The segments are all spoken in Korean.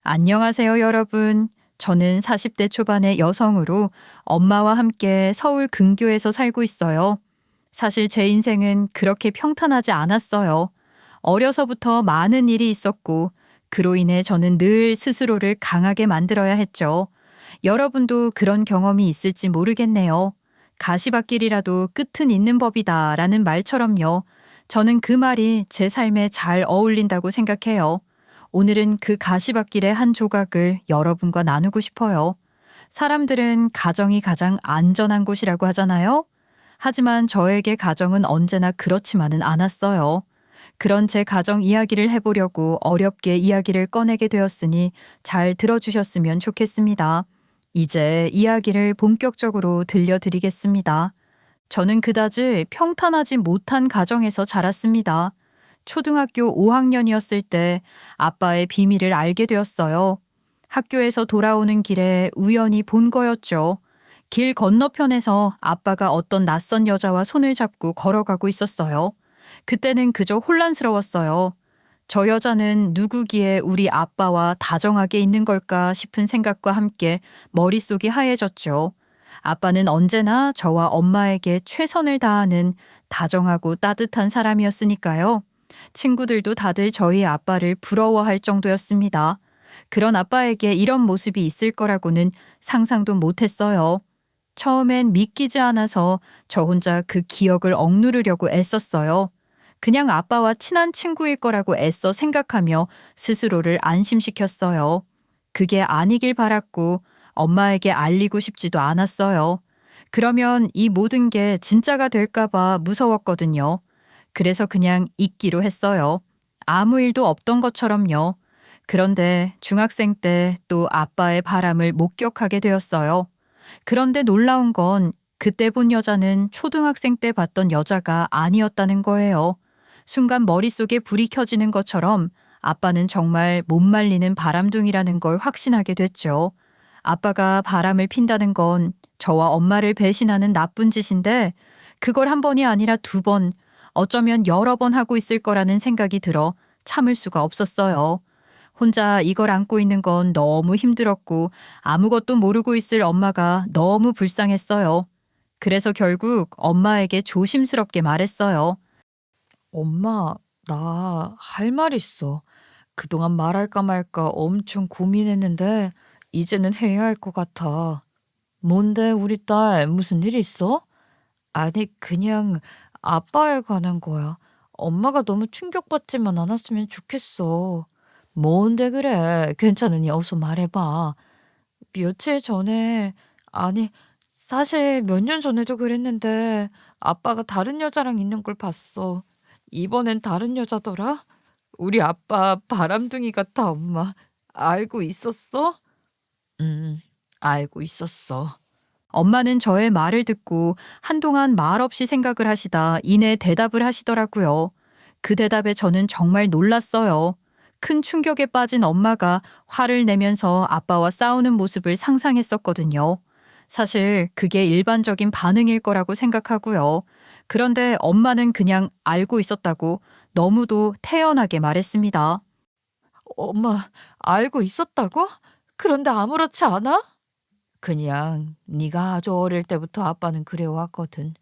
안녕하세요, 여러분. 저는 40대 초반의 여성으로 엄마와 함께 서울 근교에서 살고 있어요. 사실 제 인생은 그렇게 평탄하지 않았어요. 어려서부터 많은 일이 있었고, 그로 인해 저는 늘 스스로를 강하게 만들어야 했죠. 여러분도 그런 경험이 있을지 모르겠네요. 가시밭길이라도 끝은 있는 법이다 라는 말처럼요. 저는 그 말이 제 삶에 잘 어울린다고 생각해요. 오늘은 그 가시밭길의 한 조각을 여러분과 나누고 싶어요. 사람들은 가정이 가장 안전한 곳이라고 하잖아요. 하지만 저에게 가정은 언제나 그렇지만은 않았어요. 그런 제 가정 이야기를 해보려고 어렵게 이야기를 꺼내게 되었으니 잘 들어주셨으면 좋겠습니다. 이제 이야기를 본격적으로 들려드리겠습니다. 저는 그다지 평탄하지 못한 가정에서 자랐습니다. 초등학교 5학년이었을 때 아빠의 비밀을 알게 되었어요. 학교에서 돌아오는 길에 우연히 본 거였죠. 길 건너편에서 아빠가 어떤 낯선 여자와 손을 잡고 걸어가고 있었어요. 그때는 그저 혼란스러웠어요. 저 여자는 누구기에 우리 아빠와 다정하게 있는 걸까 싶은 생각과 함께 머릿속이 하얘졌죠. 아빠는 언제나 저와 엄마에게 최선을 다하는 다정하고 따뜻한 사람이었으니까요. 친구들도 다들 저희 아빠를 부러워할 정도였습니다. 그런 아빠에게 이런 모습이 있을 거라고는 상상도 못했어요. 처음엔 믿기지 않아서 저 혼자 그 기억을 억누르려고 애썼어요. 그냥 아빠와 친한 친구일 거라고 애써 생각하며 스스로를 안심시켰어요. 그게 아니길 바랐고 엄마에게 알리고 싶지도 않았어요. 그러면 이 모든 게 진짜가 될까봐 무서웠거든요. 그래서 그냥 잊기로 했어요. 아무 일도 없던 것처럼요. 그런데 중학생 때 또 아빠의 바람을 목격하게 되었어요. 그런데 놀라운 건 그때 본 여자는 초등학생 때 봤던 여자가 아니었다는 거예요. 순간 머릿속에 불이 켜지는 것처럼 아빠는 정말 못 말리는 바람둥이라는 걸 확신하게 됐죠. 아빠가 바람을 핀다는 건 저와 엄마를 배신하는 나쁜 짓인데 그걸 한 번이 아니라 두 번, 어쩌면 여러 번 하고 있을 거라는 생각이 들어 참을 수가 없었어요. 혼자 이걸 안고 있는 건 너무 힘들었고 아무것도 모르고 있을 엄마가 너무 불쌍했어요. 그래서 결국 엄마에게 조심스럽게 말했어요. 엄마, 나 할 말 있어. 그동안 말할까 말까 엄청 고민했는데 이제는 해야 할 것 같아. 뭔데, 우리 딸 무슨 일 있어? 아니, 그냥 아빠에 관한 거야. 엄마가 너무 충격받지만 않았으면 좋겠어. 뭔데 그래? 괜찮으니 어서 말해봐. 며칠 전에, 아니, 사실 몇 년 전에도 그랬는데 아빠가 다른 여자랑 있는 걸 봤어. 이번엔 다른 여자더라? 우리 아빠 바람둥이 같아, 엄마. 알고 있었어? 음, 알고 있었어. 엄마는 저의 말을 듣고 한동안 말없이 생각을 하시다 이내 대답을 하시더라고요. 그 대답에 저는 정말 놀랐어요. 큰 충격에 빠진 엄마가 화를 내면서 아빠와 싸우는 모습을 상상했었거든요. 사실 그게 일반적인 반응일 거라고 생각하고요. 그런데 엄마는 그냥 알고 있었다고 너무도 태연하게 말했습니다. 엄마, 알고 있었다고? 그런데 아무렇지 않아? 그냥 네가 아주 어릴 때부터 아빠는 그래왔거든.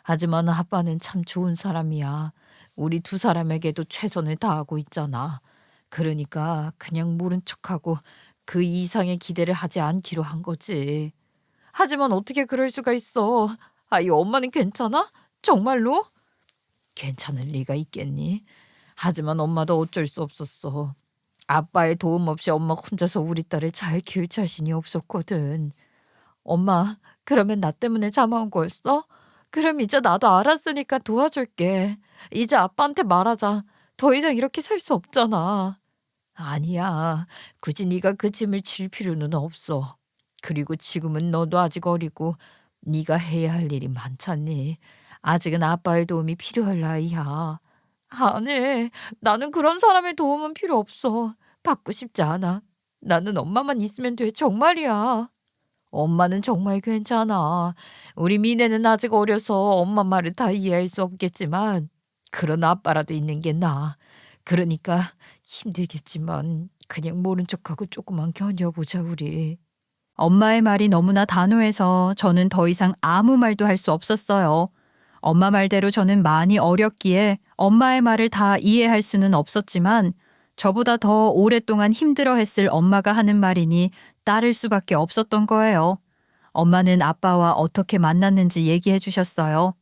하지만 아빠는 참 좋은 사람이야. 우리 두 사람에게도 최선을 다하고 있잖아. 그러니까 그냥 모른 척하고 그 이상의 기대를 하지 않기로 한 거지. 하지만 어떻게 그럴 수가 있어? 이 엄마는 괜찮아? 정말로? 괜찮을 리가 있겠니? 하지만 엄마도 어쩔 수 없었어. 아빠의 도움 없이 엄마 혼자서 우리 딸을 잘 키울 자신이 없었거든. 엄마, 그러면 나 때문에 참아온 거였어? 그럼 이제 나도 알았으니까 도와줄게. 이제 아빠한테 말하자. 더 이상 이렇게 살 수 없잖아. 아니야. 굳이 네가 그 짐을 질 필요는 없어. 그리고 지금은 너도 아직 어리고 네가 해야 할 일이 많잖니. 아직은 아빠의 도움이 필요할 나이야. 아니, 나는 그런 사람의 도움은 필요 없어. 받고 싶지 않아. 나는 엄마만 있으면 돼, 정말이야. 엄마는 정말 괜찮아. 우리 미래는 아직 어려서 엄마 말을 다 이해할 수 없겠지만 그런 아빠라도 있는 게 나아. 그러니까 힘들겠지만 그냥 모른 척하고 조금만 견뎌보자 우리. 엄마의 말이 너무나 단호해서 저는 더 이상 아무 말도 할 수 없었어요. 엄마 말대로 저는 많이 어렸기에 엄마의 말을 다 이해할 수는 없었지만 저보다 더 오랫동안 힘들어했을 엄마가 하는 말이니 따를 수밖에 없었던 거예요. 엄마는 아빠와 어떻게 만났는지 얘기해 주셨어요.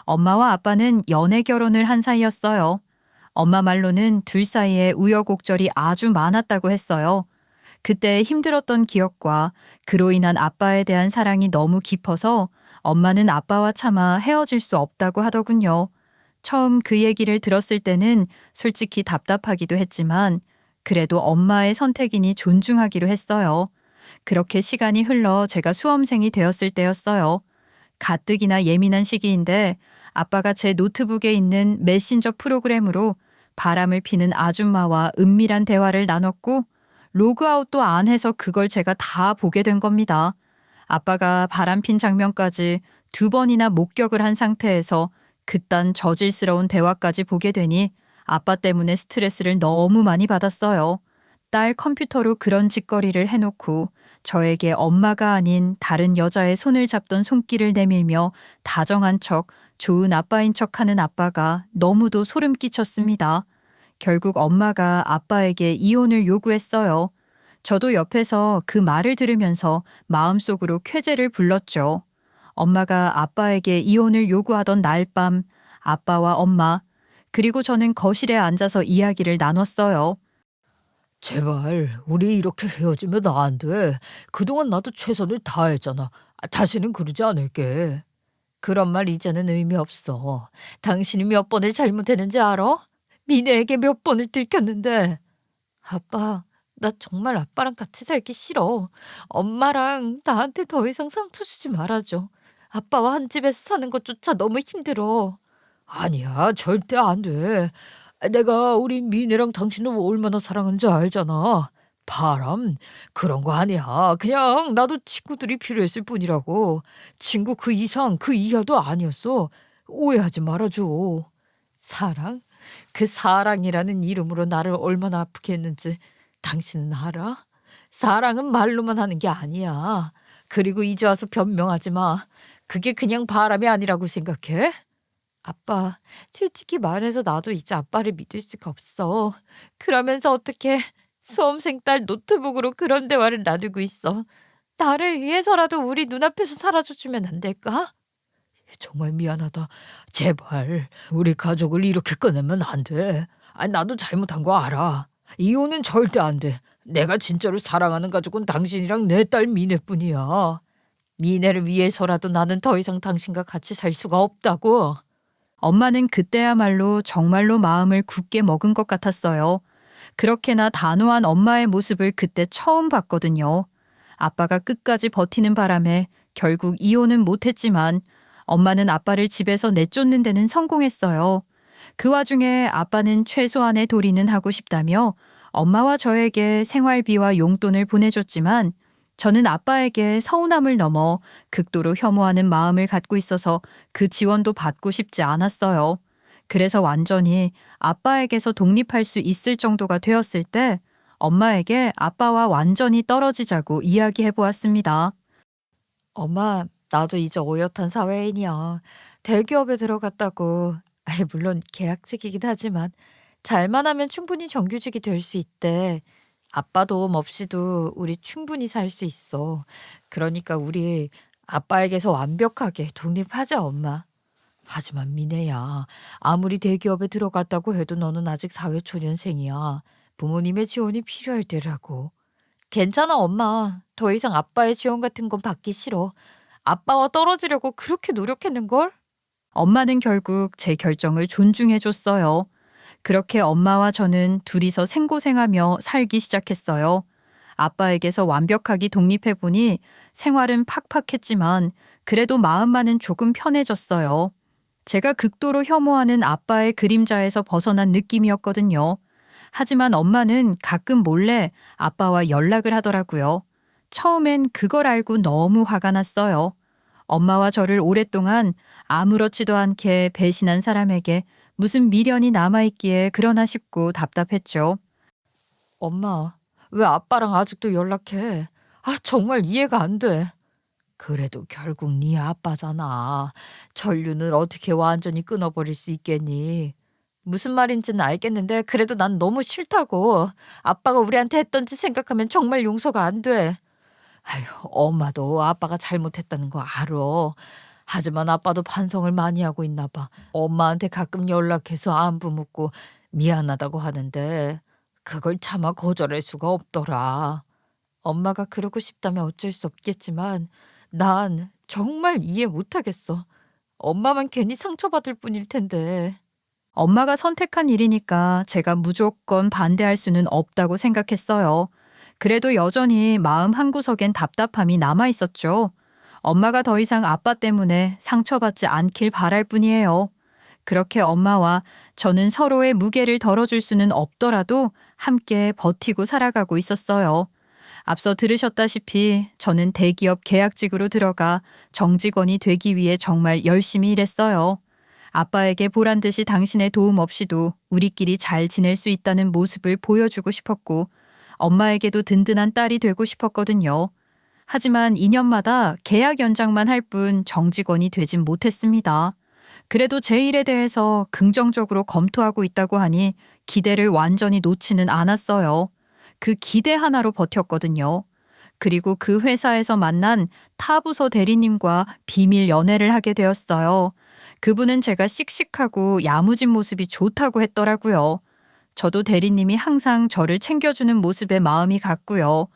엄마와 아빠는 연애 결혼을 한 사이였어요. 엄마 말로는 둘 사이에 우여곡절이 아주 많았다고 했어요. 그때 힘들었던 기억과 그로 인한 아빠에 대한 사랑이 너무 깊어서 엄마는 아빠와 차마 헤어질 수 없다고 하더군요. 처음 그 얘기를 들었을 때는 솔직히 답답하기도 했지만 그래도 엄마의 선택이니 존중하기로 했어요. 그렇게 시간이 흘러 제가 수험생이 되었을 때였어요. 가뜩이나 예민한 시기인데 아빠가 제 노트북에 있는 메신저 프로그램으로 바람을 피는 아줌마와 은밀한 대화를 나눴고 로그아웃도 안 해서 그걸 제가 다 보게 된 겁니다. 아빠가 바람핀 장면까지 2번이나 목격을 한 상태에서 그딴 저질스러운 대화까지 보게 되니 아빠 때문에 스트레스를 너무 많이 받았어요. 딸 컴퓨터로 그런 짓거리를 해놓고 저에게 엄마가 아닌 다른 여자의 손을 잡던 손길을 내밀며 다정한 척, 좋은 아빠인 척하는 아빠가 너무도 소름 끼쳤습니다. 결국 엄마가 아빠에게 이혼을 요구했어요. 저도 옆에서 그 말을 들으면서 마음속으로 쾌재를 불렀죠. 엄마가 아빠에게 이혼을 요구하던 날 밤 아빠와 엄마 그리고 저는 거실에 앉아서 이야기를 나눴어요. 제발 우리 이렇게 헤어지면 안 돼. 그동안 나도 최선을 다했잖아. 다시는 그러지 않을게. 그런 말 이제는 의미 없어. 당신이 몇 번을 잘못했는지 알아? 미네에게 몇 번을 들켰는데. 아빠, 나 정말 아빠랑 같이 살기 싫어. 엄마랑 나한테 더 이상 상처 주지 말아줘. 아빠와 한 집에서 사는 것조차 너무 힘들어. 아니야, 절대 안 돼. 내가 우리 미네랑 당신을 얼마나 사랑하는지 알잖아. 바람, 그런 거 아니야. 그냥 나도 친구들이 필요했을 뿐이라고. 친구 그 이상, 그 이하도 아니었어. 오해하지 말아줘. 사랑? 그 사랑이라는 이름으로 나를 얼마나 아프게 했는지 당신은 알아? 사랑은 말로만 하는 게 아니야. 그리고 이제 와서 변명하지 마. 그게 그냥 바람이 아니라고 생각해? 아빠, 솔직히 말해서 나도 이제 아빠를 믿을 수가 없어. 그러면서 어떻게 수험생 딸 노트북으로 그런 대화를 나누고 있어. 나를 위해서라도 우리 눈앞에서 사라져주면 안 될까? 정말 미안하다. 제발 우리 가족을 이렇게 꺼내면 안 돼. 나도 잘못한 거 알아. 이혼은 절대 안 돼. 내가 진짜로 사랑하는 가족은 당신이랑 내 딸 미네뿐이야. 미네를 위해서라도 나는 더 이상 당신과 같이 살 수가 없다고. 엄마는 그때야말로 정말로 마음을 굳게 먹은 것 같았어요. 그렇게나 단호한 엄마의 모습을 그때 처음 봤거든요. 아빠가 끝까지 버티는 바람에 결국 이혼은 못했지만 엄마는 아빠를 집에서 내쫓는 데는 성공했어요. 그 와중에 아빠는 최소한의 도리는 하고 싶다며 엄마와 저에게 생활비와 용돈을 보내줬지만 저는 아빠에게 서운함을 넘어 극도로 혐오하는 마음을 갖고 있어서 그 지원도 받고 싶지 않았어요. 그래서 완전히 아빠에게서 독립할 수 있을 정도가 되었을 때 엄마에게 아빠와 완전히 떨어지자고 이야기해 보았습니다. 엄마, 나도 이제 어엿한 사회인이야. 대기업에 들어갔다고. 물론 계약직이긴 하지만 잘만 하면 충분히 정규직이 될 수 있대. 아빠 도움 없이도 우리 충분히 살 수 있어. 그러니까 우리 아빠에게서 완벽하게 독립하자, 엄마. 하지만 미네야, 아무리 대기업에 들어갔다고 해도 너는 아직 사회초년생이야. 부모님의 지원이 필요할 때라고. 괜찮아, 엄마. 더 이상 아빠의 지원 같은 건 받기 싫어. 아빠와 떨어지려고 그렇게 노력했는걸? 엄마는 결국 제 결정을 존중해 줬어요. 그렇게 엄마와 저는 둘이서 생고생하며 살기 시작했어요. 아빠에게서 완벽하게 독립해 보니 생활은 팍팍했지만 그래도 마음만은 조금 편해졌어요. 제가 극도로 혐오하는 아빠의 그림자에서 벗어난 느낌이었거든요. 하지만 엄마는 가끔 몰래 아빠와 연락을 하더라고요. 처음엔 그걸 알고 너무 화가 났어요. 엄마와 저를 오랫동안 아무렇지도 않게 배신한 사람에게 무슨 미련이 남아있기에 그러나 싶고 답답했죠. 엄마, 왜 아빠랑 아직도 연락해? 정말 이해가 안 돼. 그래도 결국 네 아빠잖아. 전류는 어떻게 완전히 끊어버릴 수 있겠니? 무슨 말인지는 알겠는데 그래도 난 너무 싫다고. 아빠가 우리한테 했던 짓 생각하면 정말 용서가 안 돼. 아휴, 엄마도 아빠가 잘못했다는 거 알아. 하지만 아빠도 반성을 많이 하고 있나 봐. 엄마한테 가끔 연락해서 안부 묻고 미안하다고 하는데 그걸 차마 거절할 수가 없더라. 엄마가 그러고 싶다면 어쩔 수 없겠지만 난 정말 이해 못하겠어. 엄마만 괜히 상처받을 뿐일 텐데. 엄마가 선택한 일이니까 제가 무조건 반대할 수는 없다고 생각했어요. 그래도 여전히 마음 한구석엔 답답함이 남아 있었죠. 엄마가 더 이상 아빠 때문에 상처받지 않길 바랄 뿐이에요. 그렇게 엄마와 저는 서로의 무게를 덜어줄 수는 없더라도 함께 버티고 살아가고 있었어요. 앞서 들으셨다시피 저는 대기업 계약직으로 들어가 정직원이 되기 위해 정말 열심히 일했어요. 아빠에게 보란 듯이 당신의 도움 없이도 우리끼리 잘 지낼 수 있다는 모습을 보여주고 싶었고 엄마에게도 든든한 딸이 되고 싶었거든요. 하지만 2년마다 계약 연장만 할 뿐 정직원이 되진 못했습니다. 그래도 제 일에 대해서 긍정적으로 검토하고 있다고 하니 기대를 완전히 놓지는 않았어요. 그 기대 하나로 버텼거든요. 그리고 그 회사에서 만난 타부서 대리님과 비밀 연애를 하게 되었어요. 그분은 제가 씩씩하고 야무진 모습이 좋다고 했더라고요. 저도 대리님이 항상 저를 챙겨주는 모습에 마음이 갔고요.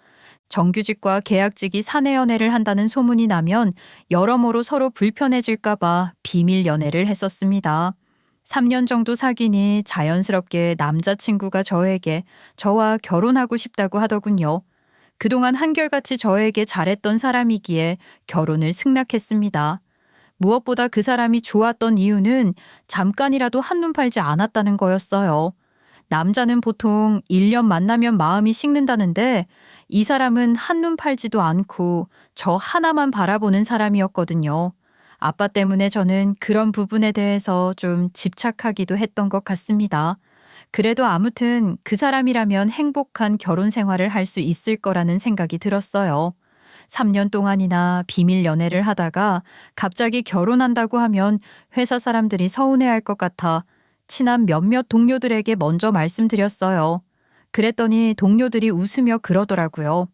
정규직과 계약직이 사내 연애를 한다는 소문이 나면 여러모로 서로 불편해질까봐 비밀 연애를 했었습니다. 3년 정도 사귀니 자연스럽게 남자친구가 저에게 저와 결혼하고 싶다고 하더군요. 그동안 한결같이 저에게 잘했던 사람이기에 결혼을 승낙했습니다. 무엇보다 그 사람이 좋았던 이유는 잠깐이라도 한눈 팔지 않았다는 거였어요. 남자는 보통 1년 만나면 마음이 식는다는데 이 사람은 한눈 팔지도 않고 저 하나만 바라보는 사람이었거든요. 아빠 때문에 저는 그런 부분에 대해서 좀 집착하기도 했던 것 같습니다. 그래도 아무튼 그 사람이라면 행복한 결혼 생활을 할 수 있을 거라는 생각이 들었어요. 3년 동안이나 비밀 연애를 하다가 갑자기 결혼한다고 하면 회사 사람들이 서운해할 것 같아 친한 몇몇 동료들에게 먼저 말씀드렸어요. 그랬더니 동료들이 웃으며 그러더라고요.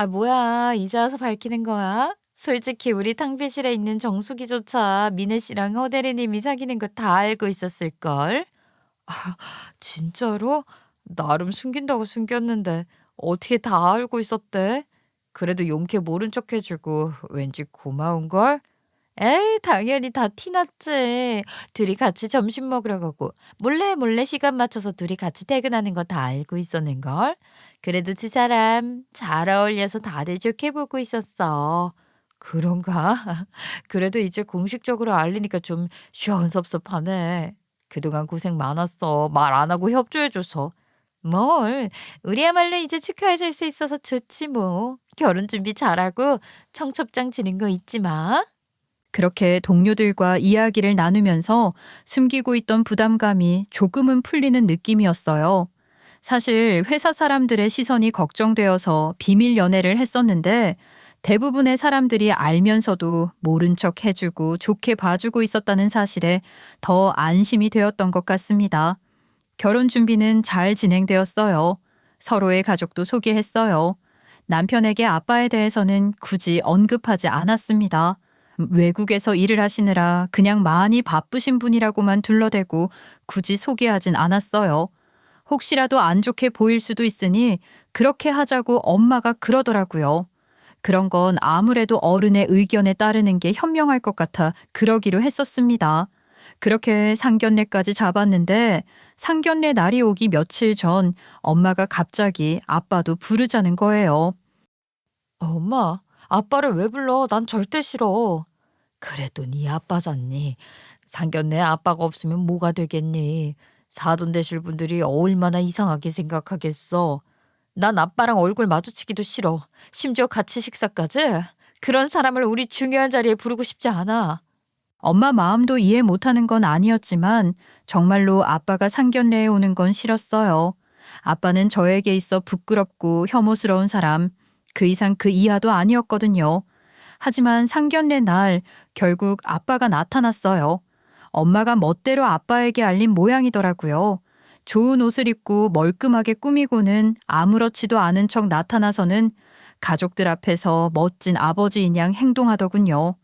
뭐야. 이제 와서 밝히는 거야? 솔직히 우리 탕비실에 있는 정수기조차 미네 씨랑 허 대리님이 사귀는 거 다 알고 있었을걸? 진짜로? 나름 숨긴다고 숨겼는데 어떻게 다 알고 있었대? 그래도 용케 모른 척 해주고 왠지 고마운걸? 에이, 당연히 다 티났지. 둘이 같이 점심 먹으러 가고 몰래 몰래 시간 맞춰서 둘이 같이 퇴근하는 거 다 알고 있었는걸? 그래도 두 사람 잘 어울려서 다들 좋게 보고 있었어. 그런가? 그래도 이제 공식적으로 알리니까 좀 시원섭섭하네. 그동안 고생 많았어. 말 안 하고 협조해줘서. 뭘, 우리야말로 이제 축하해줄 수 있어서 좋지 뭐. 결혼 준비 잘하고 청첩장 주는 거 잊지 마. 그렇게 동료들과 이야기를 나누면서 숨기고 있던 부담감이 조금은 풀리는 느낌이었어요. 사실 회사 사람들의 시선이 걱정되어서 비밀 연애를 했었는데 대부분의 사람들이 알면서도 모른 척 해주고 좋게 봐주고 있었다는 사실에 더 안심이 되었던 것 같습니다. 결혼 준비는 잘 진행되었어요. 서로의 가족도 소개했어요. 남편에게 아빠에 대해서는 굳이 언급하지 않았습니다. 외국에서 일을 하시느라 그냥 많이 바쁘신 분이라고만 둘러대고 굳이 소개하진 않았어요. 혹시라도 안 좋게 보일 수도 있으니 그렇게 하자고 엄마가 그러더라고요. 그런 건 아무래도 어른의 의견에 따르는 게 현명할 것 같아 그러기로 했었습니다. 그렇게 상견례까지 잡았는데 상견례 날이 오기 며칠 전 엄마가 갑자기 아빠도 부르자는 거예요. 엄마, 아빠를 왜 불러? 난 절대 싫어. 그래도 네 아빠잖니. 상견례 아빠가 없으면 뭐가 되겠니? 사돈 되실 분들이 얼마나 이상하게 생각하겠어. 난 아빠랑 얼굴 마주치기도 싫어. 심지어 같이 식사까지? 그런 사람을 우리 중요한 자리에 부르고 싶지 않아. 엄마 마음도 이해 못하는 건 아니었지만 정말로 아빠가 상견례에 오는 건 싫었어요. 아빠는 저에게 있어 부끄럽고 혐오스러운 사람, 그 이상 그 이하도 아니었거든요. 하지만 상견례 날 결국 아빠가 나타났어요. 엄마가 멋대로 아빠에게 알린 모양이더라고요. 좋은 옷을 입고 멀끔하게 꾸미고는 아무렇지도 않은 척 나타나서는 가족들 앞에서 멋진 아버지인 양 행동하더군요.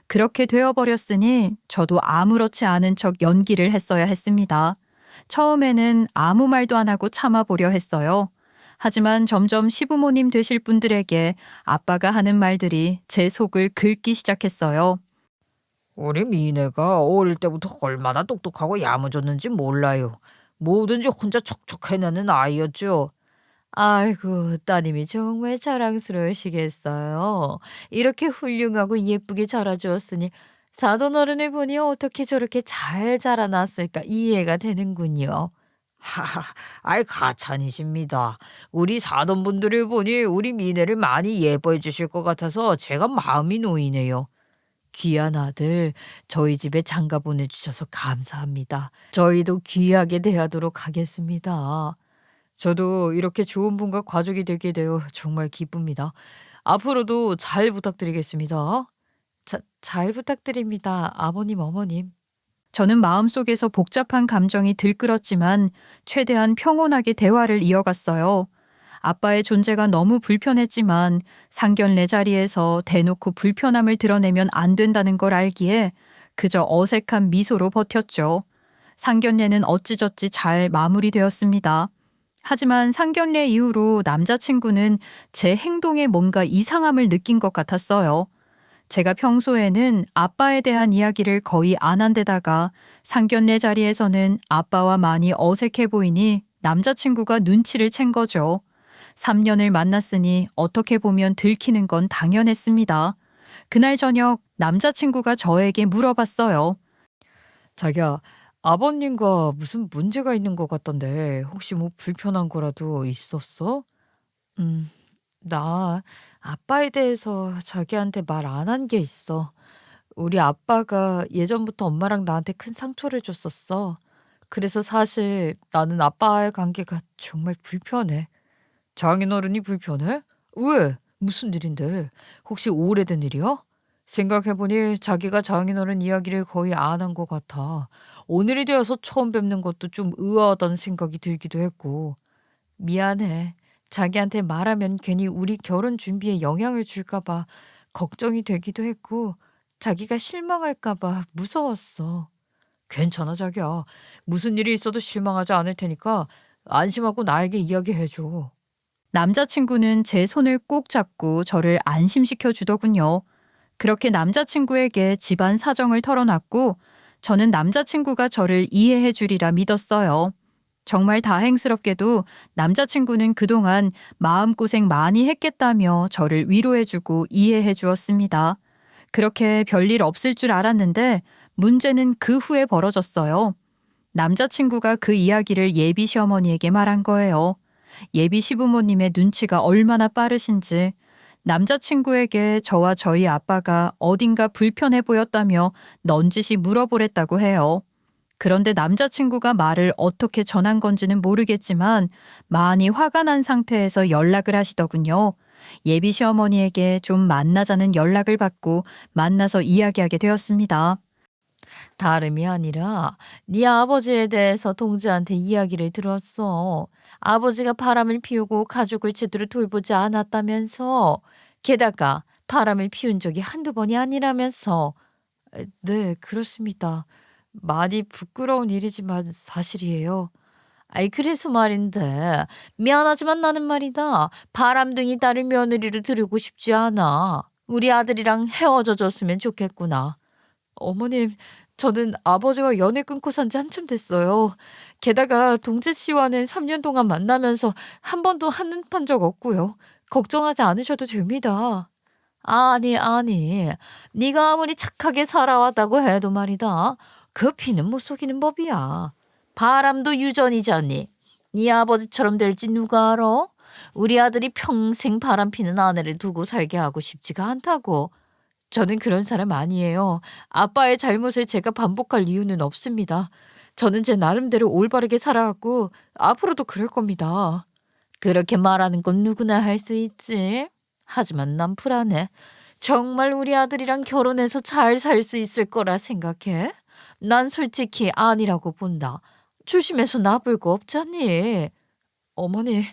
그렇게 되어버렸으니 저도 아무렇지 않은 척 연기를 했어야 했습니다. 처음에는 아무 말도 안 하고 참아보려 했어요. 하지만 점점 시부모님 되실 분들에게 아빠가 하는 말들이 제 속을 긁기 시작했어요. 우리 미네가 어릴 때부터 얼마나 똑똑하고 야무졌는지 몰라요. 뭐든지 혼자 척척 해내는 아이였죠. 아이고, 따님이 정말 자랑스러우시겠어요. 이렇게 훌륭하고 예쁘게 자라주었으니 사돈 어른을 보니 어떻게 저렇게 잘 자라났을까 이해가 되는군요. 하하, 아이 가찬이십니다. 우리 사돈분들을 보니 우리 미네를 많이 예뻐해 주실 것 같아서 제가 마음이 놓이네요. 귀한 아들, 저희 집에 장가 보내주셔서 감사합니다. 저희도 귀하게 대하도록 하겠습니다. 저도 이렇게 좋은 분과 가족이 되게 되어 정말 기쁩니다. 앞으로도 잘 부탁드리겠습니다. 잘 부탁드립니다. 아버님, 어머님. 저는 마음속에서 복잡한 감정이 들끓었지만 최대한 평온하게 대화를 이어갔어요. 아빠의 존재가 너무 불편했지만 상견례 자리에서 대놓고 불편함을 드러내면 안 된다는 걸 알기에 그저 어색한 미소로 버텼죠. 상견례는 어찌저찌 잘 마무리되었습니다. 하지만 상견례 이후로 남자친구는 제 행동에 뭔가 이상함을 느낀 것 같았어요. 제가 평소에는 아빠에 대한 이야기를 거의 안 한 데다가 상견례 자리에서는 아빠와 많이 어색해 보이니 남자친구가 눈치를 챈 거죠. 3년을 만났으니 어떻게 보면 들키는 건 당연했습니다. 그날 저녁 남자친구가 저에게 물어봤어요. 자기야, 아버님과 무슨 문제가 있는 것 같던데 혹시 뭐 불편한 거라도 있었어? 나 아빠에 대해서 자기한테 말 안 한 게 있어. 우리 아빠가 예전부터 엄마랑 나한테 큰 상처를 줬었어. 그래서 사실 나는 아빠와의 관계가 정말 불편해. 장인어른이 불편해? 왜? 무슨 일인데? 혹시 오래된 일이야? 생각해보니 자기가 장인어른 이야기를 거의 안 한 것 같아. 오늘이 되어서 처음 뵙는 것도 좀 의아하다는 생각이 들기도 했고. 미안해. 자기한테 말하면 괜히 우리 결혼 준비에 영향을 줄까봐 걱정이 되기도 했고, 자기가 실망할까봐 무서웠어. 괜찮아, 자기야. 무슨 일이 있어도 실망하지 않을 테니까 안심하고 나에게 이야기해줘. 남자친구는 제 손을 꼭 잡고 저를 안심시켜 주더군요. 그렇게 남자친구에게 집안 사정을 털어놨고 저는 남자친구가 저를 이해해 주리라 믿었어요. 정말 다행스럽게도 남자친구는 그동안 마음고생 많이 했겠다며 저를 위로해주고 이해해 주었습니다. 그렇게 별일 없을 줄 알았는데 문제는 그 후에 벌어졌어요. 남자친구가 그 이야기를 예비 시어머니에게 말한 거예요. 예비 시부모님의 눈치가 얼마나 빠르신지 남자친구에게 저와 저희 아빠가 어딘가 불편해 보였다며 넌지시 물어보랬다고 해요. 그런데 남자친구가 말을 어떻게 전한 건지는 모르겠지만 많이 화가 난 상태에서 연락을 하시더군요. 예비 시어머니에게 좀 만나자는 연락을 받고 만나서 이야기하게 되었습니다. 다름이 아니라 네 아버지에 대해서 동지한테 이야기를 들었어. 아버지가 바람을 피우고 가족을 제대로 돌보지 않았다면서. 게다가 바람을 피운 적이 한두 번이 아니라면서. 네, 그렇습니다. 많이 부끄러운 일이지만 사실이에요. 아이, 그래서 말인데 미안하지만 나는 말이다. 바람둥이 딸을 며느리로 들이고 싶지 않아. 우리 아들이랑 헤어져 줬으면 좋겠구나. 어머님, 저는 아버지와 연을 끊고 산지 한참 됐어요. 게다가 동재 씨와는 3년 동안 만나면서 한 번도 한눈 판 적 없고요. 걱정하지 않으셔도 됩니다. 아니. 네가 아무리 착하게 살아왔다고 해도 말이다. 그 피는 못 속이는 법이야. 바람도 유전이잖니. 네 아버지처럼 될지 누가 알아? 우리 아들이 평생 바람 피는 아내를 두고 살게 하고 싶지가 않다고. 저는 그런 사람 아니에요. 아빠의 잘못을 제가 반복할 이유는 없습니다. 저는 제 나름대로 올바르게 살아왔고 앞으로도 그럴 겁니다. 그렇게 말하는 건 누구나 할 수 있지. 하지만 난 불안해. 정말 우리 아들이랑 결혼해서 잘 살 수 있을 거라 생각해? 난 솔직히 아니라고 본다. 조심해서 나쁠 거 없잖니. 어머니,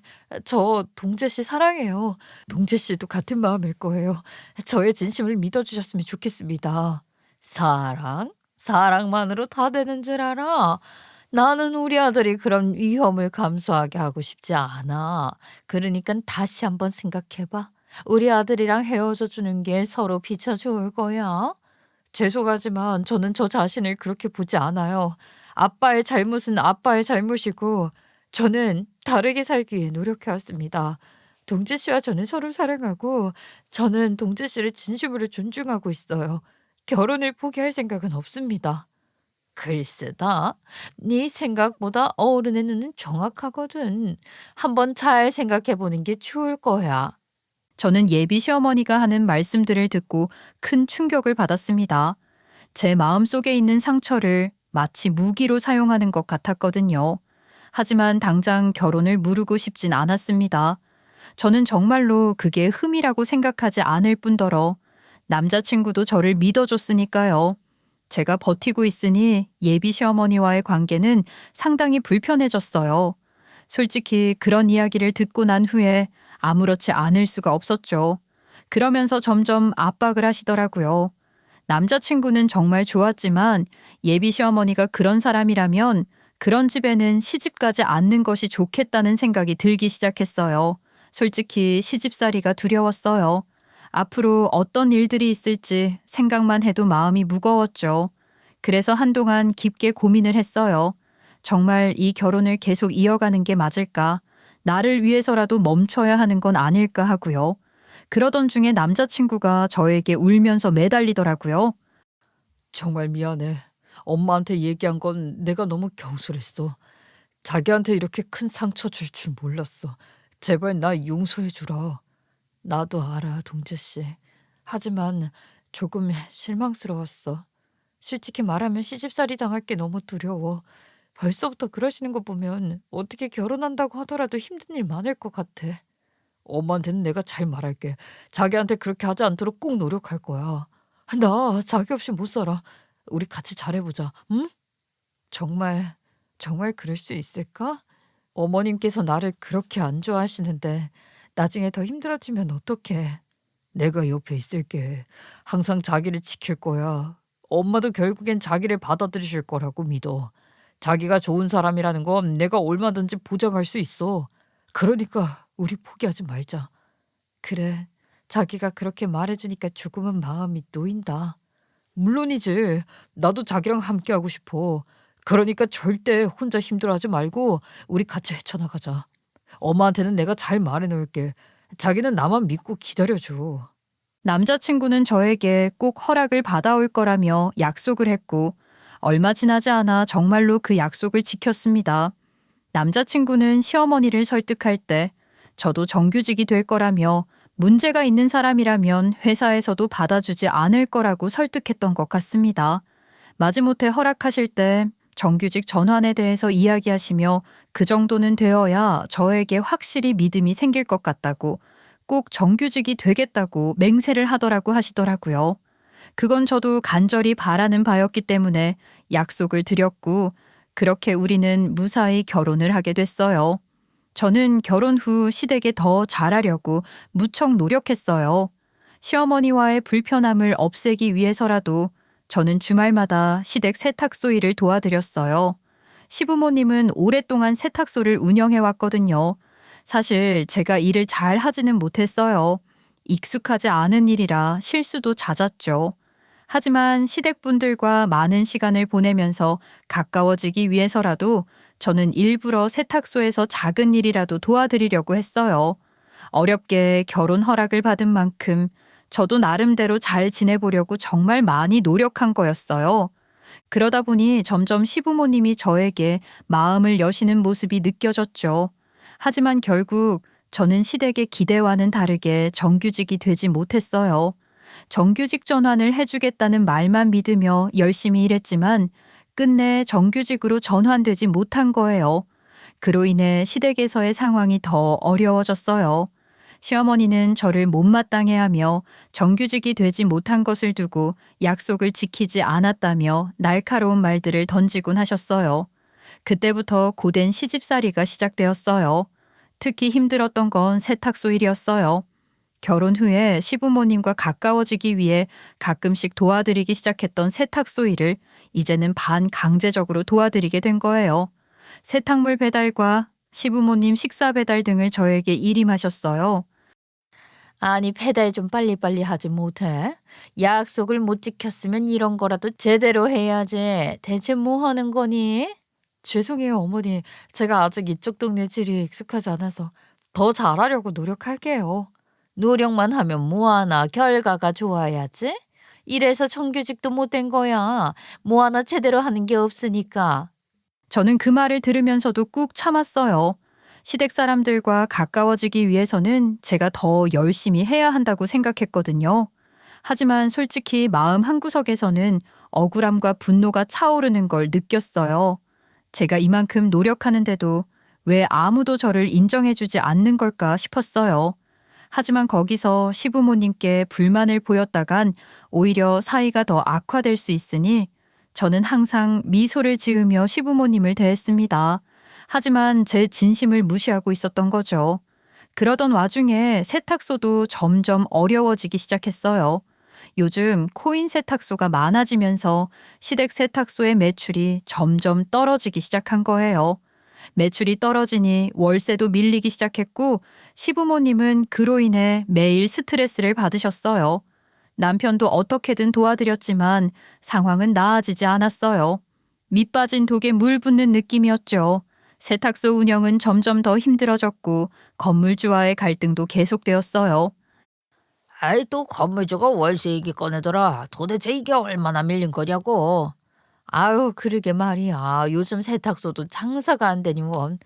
저 동재 씨 사랑해요. 동재 씨도 같은 마음일 거예요. 저의 진심을 믿어주셨으면 좋겠습니다. 사랑? 사랑만으로 다 되는 줄 알아? 나는 우리 아들이 그런 위험을 감수하게 하고 싶지 않아. 그러니까 다시 한번 생각해봐. 우리 아들이랑 헤어져 주는 게 서로 비춰 좋을 거야. 죄송하지만 저는 저 자신을 그렇게 보지 않아요. 아빠의 잘못은 아빠의 잘못이고 저는 다르게 살기 위해 노력해왔습니다. 동재 씨와 저는 서로 사랑하고 저는 동재 씨를 진심으로 존중하고 있어요. 결혼을 포기할 생각은 없습니다. 글쎄다. 네 생각보다 어른의 눈은 정확하거든. 한번 잘 생각해보는 게 좋을 거야. 저는 예비 시어머니가 하는 말씀들을 듣고 큰 충격을 받았습니다. 제 마음속에 있는 상처를 마치 무기로 사용하는 것 같았거든요. 하지만 당장 결혼을 무르고 싶진 않았습니다. 저는 정말로 그게 흠이라고 생각하지 않을 뿐더러 남자친구도 저를 믿어줬으니까요. 제가 버티고 있으니 예비 시어머니와의 관계는 상당히 불편해졌어요. 솔직히 그런 이야기를 듣고 난 후에 아무렇지 않을 수가 없었죠. 그러면서 점점 압박을 하시더라고요. 남자친구는 정말 좋았지만 예비 시어머니가 그런 사람이라면 그런 집에는 시집가지 않는 것이 좋겠다는 생각이 들기 시작했어요. 솔직히 시집살이가 두려웠어요. 앞으로 어떤 일들이 있을지 생각만 해도 마음이 무거웠죠. 그래서 한동안 깊게 고민을 했어요. 정말 이 결혼을 계속 이어가는 게 맞을까? 나를 위해서라도 멈춰야 하는 건 아닐까 하고요. 그러던 중에 남자친구가 저에게 울면서 매달리더라고요. 정말 미안해. 엄마한테 얘기한 건 내가 너무 경솔했어. 자기한테 이렇게 큰 상처 줄 줄 몰랐어. 제발 나 용서해 주라. 나도 알아, 동재 씨. 하지만 조금 실망스러웠어. 솔직히 말하면 시집살이 당할 게 너무 두려워. 벌써부터 그러시는 거 보면 어떻게 결혼한다고 하더라도 힘든 일 많을 것 같아. 엄마한테는 내가 잘 말할게. 자기한테 그렇게 하지 않도록 꼭 노력할 거야. 나 자기 없이 못 살아. 우리 같이 잘해보자. 응? 정말 그럴 수 있을까? 어머님께서 나를 그렇게 안 좋아하시는데 나중에 더 힘들어지면 어떡해. 내가 옆에 있을게. 항상 자기를 지킬 거야. 엄마도 결국엔 자기를 받아들이실 거라고 믿어. 자기가 좋은 사람이라는 건 내가 얼마든지 보장할 수 있어. 그러니까 우리 포기하지 말자. 그래, 자기가 그렇게 말해주니까 조금은 마음이 놓인다. 물론이지. 나도 자기랑 함께하고 싶어. 그러니까 절대 혼자 힘들어하지 말고 우리 같이 헤쳐나가자. 엄마한테는 내가 잘 말해놓을게. 자기는 나만 믿고 기다려줘. 남자친구는 저에게 꼭 허락을 받아올 거라며 약속을 했고 얼마 지나지 않아 정말로 그 약속을 지켰습니다. 남자친구는 시어머니를 설득할 때 저도 정규직이 될 거라며 문제가 있는 사람이라면 회사에서도 받아주지 않을 거라고 설득했던 것 같습니다. 마지못해 허락하실 때 정규직 전환에 대해서 이야기하시며 그 정도는 되어야 저에게 확실히 믿음이 생길 것 같다고 꼭 정규직이 되겠다고 맹세를 하더라고 하시더라고요. 그건 저도 간절히 바라는 바였기 때문에 약속을 드렸고 그렇게 우리는 무사히 결혼을 하게 됐어요. 저는 결혼 후 시댁에 더 잘하려고 무척 노력했어요. 시어머니와의 불편함을 없애기 위해서라도 저는 주말마다 시댁 세탁소 일을 도와드렸어요. 시부모님은 오랫동안 세탁소를 운영해왔거든요. 사실 제가 일을 잘 하지는 못했어요. 익숙하지 않은 일이라 실수도 잦았죠. 하지만 시댁분들과 많은 시간을 보내면서 가까워지기 위해서라도 저는 일부러 세탁소에서 작은 일이라도 도와드리려고 했어요. 어렵게 결혼 허락을 받은 만큼 저도 나름대로 잘 지내보려고 정말 많이 노력한 거였어요. 그러다 보니 점점 시부모님이 저에게 마음을 여시는 모습이 느껴졌죠. 하지만 결국 저는 시댁의 기대와는 다르게 정규직이 되지 못했어요. 정규직 전환을 해주겠다는 말만 믿으며 열심히 일했지만 끝내 정규직으로 전환되지 못한 거예요. 그로 인해 시댁에서의 상황이 더 어려워졌어요. 시어머니는 저를 못마땅해 하며 정규직이 되지 못한 것을 두고 약속을 지키지 않았다며 날카로운 말들을 던지곤 하셨어요. 그때부터 고된 시집살이가 시작되었어요. 특히 힘들었던 건 세탁소 일이었어요. 결혼 후에 시부모님과 가까워지기 위해 가끔씩 도와드리기 시작했던 세탁소 일을 이제는 반강제적으로 도와드리게 된 거예요. 세탁물 배달과 시부모님 식사 배달 등을 저에게 일임하셨어요. 아니, 배달 좀 빨리빨리 하지 못해? 약속을 못 지켰으면 이런 거라도 제대로 해야지. 대체 뭐 하는 거니? 죄송해요, 어머니. 제가 아직 이쪽 동네 질이 익숙하지 않아서 더 잘하려고 노력할게요. 노력만 하면 뭐하나, 결과가 좋아야지. 이래서 정규직도 못 된 거야. 뭐하나 제대로 하는 게 없으니까. 저는 그 말을 들으면서도 꾹 참았어요. 시댁 사람들과 가까워지기 위해서는 제가 더 열심히 해야 한다고 생각했거든요. 하지만 솔직히 마음 한구석에서는 억울함과 분노가 차오르는 걸 느꼈어요. 제가 이만큼 노력하는데도 왜 아무도 저를 인정해주지 않는 걸까 싶었어요. 하지만 거기서 시부모님께 불만을 보였다간 오히려 사이가 더 악화될 수 있으니 저는 항상 미소를 지으며 시부모님을 대했습니다. 하지만 제 진심을 무시하고 있었던 거죠. 그러던 와중에 세탁소도 점점 어려워지기 시작했어요. 요즘 코인 세탁소가 많아지면서 시댁 세탁소의 매출이 점점 떨어지기 시작한 거예요. 매출이 떨어지니 월세도 밀리기 시작했고 시부모님은 그로 인해 매일 스트레스를 받으셨어요. 남편도 어떻게든 도와드렸지만 상황은 나아지지 않았어요. 밑 빠진 독에 물 붓는 느낌이었죠. 세탁소 운영은 점점 더 힘들어졌고 건물주와의 갈등도 계속되었어요. 아이, 또 건물주가 월세 얘기 꺼내더라. 도대체 이게 얼마나 밀린 거냐고. 아유, 그러게 말이야. 요즘 세탁소도 장사가 안 되니 원.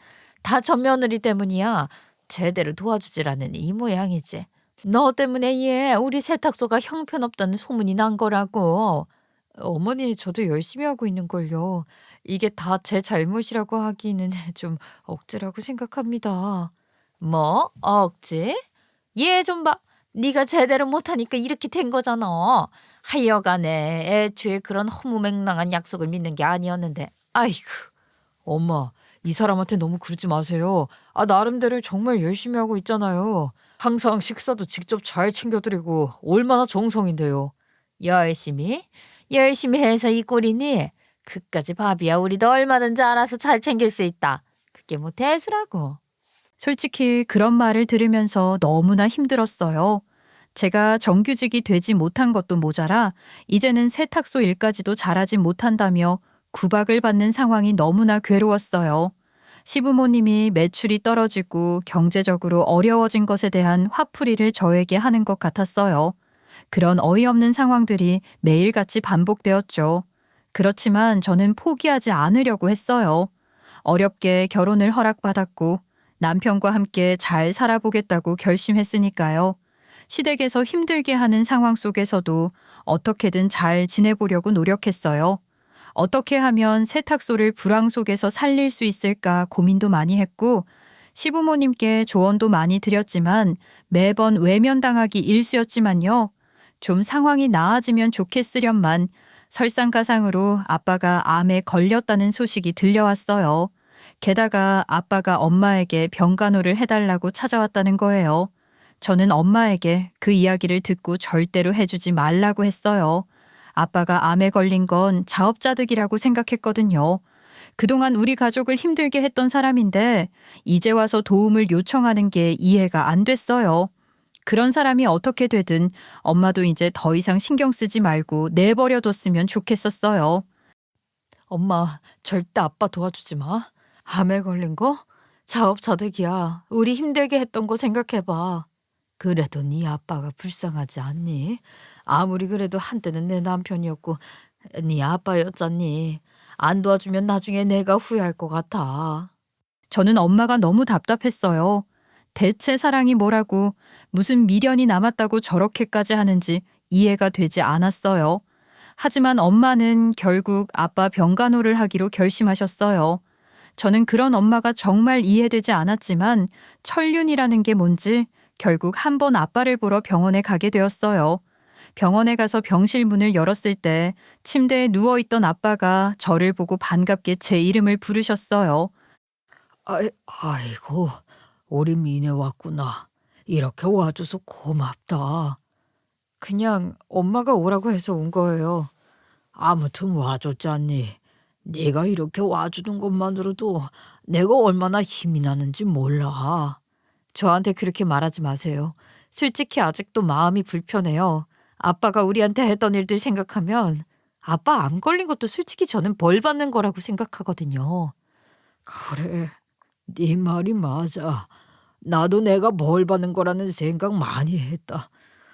다 저 며느리 때문이야. 제대로 도와주질 않으니 이 모양이지. 너 때문에 얘 우리 세탁소가 형편없다는 소문이 난 거라고. 어머니, 저도 열심히 하고 있는 걸요. 이게 다 제 잘못이라고 하기는 좀 억지라고 생각합니다. 뭐? 억지? 얘 좀 봐. 네가 제대로 못하니까 이렇게 된 거잖아. 하여간에 애초에 그런 허무맹랑한 약속을 믿는 게 아니었는데. 아이고. 엄마, 이 사람한테 너무 그러지 마세요. 나름대로 정말 열심히 하고 있잖아요. 항상 식사도 직접 잘 챙겨드리고 얼마나 정성인데요. 열심히? 열심히 해서 이 꼴이니? 그까지 밥이야. 우리도 얼마든지 알아서 잘 챙길 수 있다. 그게 뭐 대수라고. 솔직히 그런 말을 들으면서 너무나 힘들었어요. 제가 정규직이 되지 못한 것도 모자라 이제는 세탁소 일까지도 잘하지 못한다며 구박을 받는 상황이 너무나 괴로웠어요. 시부모님이 매출이 떨어지고 경제적으로 어려워진 것에 대한 화풀이를 저에게 하는 것 같았어요. 그런 어이없는 상황들이 매일같이 반복되었죠. 그렇지만 저는 포기하지 않으려고 했어요. 어렵게 결혼을 허락받았고 남편과 함께 잘 살아보겠다고 결심했으니까요. 시댁에서 힘들게 하는 상황 속에서도 어떻게든 잘 지내보려고 노력했어요. 어떻게 하면 세탁소를 불황 속에서 살릴 수 있을까 고민도 많이 했고 시부모님께 조언도 많이 드렸지만 매번 외면당하기 일쑤였지만요. 좀 상황이 나아지면 좋겠으련만 설상가상으로 아빠가 암에 걸렸다는 소식이 들려왔어요. 게다가 아빠가 엄마에게 병간호를 해달라고 찾아왔다는 거예요. 저는 엄마에게 그 이야기를 듣고 절대로 해주지 말라고 했어요. 아빠가 암에 걸린 건 자업자득이라고 생각했거든요. 그동안 우리 가족을 힘들게 했던 사람인데 이제 와서 도움을 요청하는 게 이해가 안 됐어요. 그런 사람이 어떻게 되든 엄마도 이제 더 이상 신경 쓰지 말고 내버려뒀으면 좋겠었어요. 엄마, 절대 아빠 도와주지 마. 암에 걸린 거? 자업자득이야. 우리 힘들게 했던 거 생각해봐. 그래도 네 아빠가 불쌍하지 않니? 아무리 그래도 한때는 내 남편이었고 네 아빠였잖니. 안 도와주면 나중에 내가 후회할 것 같아. 저는 엄마가 너무 답답했어요. 대체 사랑이 뭐라고 무슨 미련이 남았다고 저렇게까지 하는지 이해가 되지 않았어요. 하지만 엄마는 결국 아빠 병간호를 하기로 결심하셨어요. 저는 그런 엄마가 정말 이해되지 않았지만 천륜이라는 게 뭔지 결국 한 번 아빠를 보러 병원에 가게 되었어요. 병원에 가서 병실 문을 열었을 때 침대에 누워있던 아빠가 저를 보고 반갑게 제 이름을 부르셨어요. 아이고, 우리 미네 왔구나. 이렇게 와줘서 고맙다. 그냥 엄마가 오라고 해서 온 거예요. 아무튼 와줬잖니. 네가 이렇게 와주는 것만으로도 내가 얼마나 힘이 나는지 몰라. 저한테 그렇게 말하지 마세요. 솔직히 아직도 마음이 불편해요. 아빠가 우리한테 했던 일들 생각하면 아빠 암 걸린 것도 솔직히 저는 벌 받는 거라고 생각하거든요. 그래, 네 말이 맞아. 나도 내가 벌 받는 거라는 생각 많이 했다.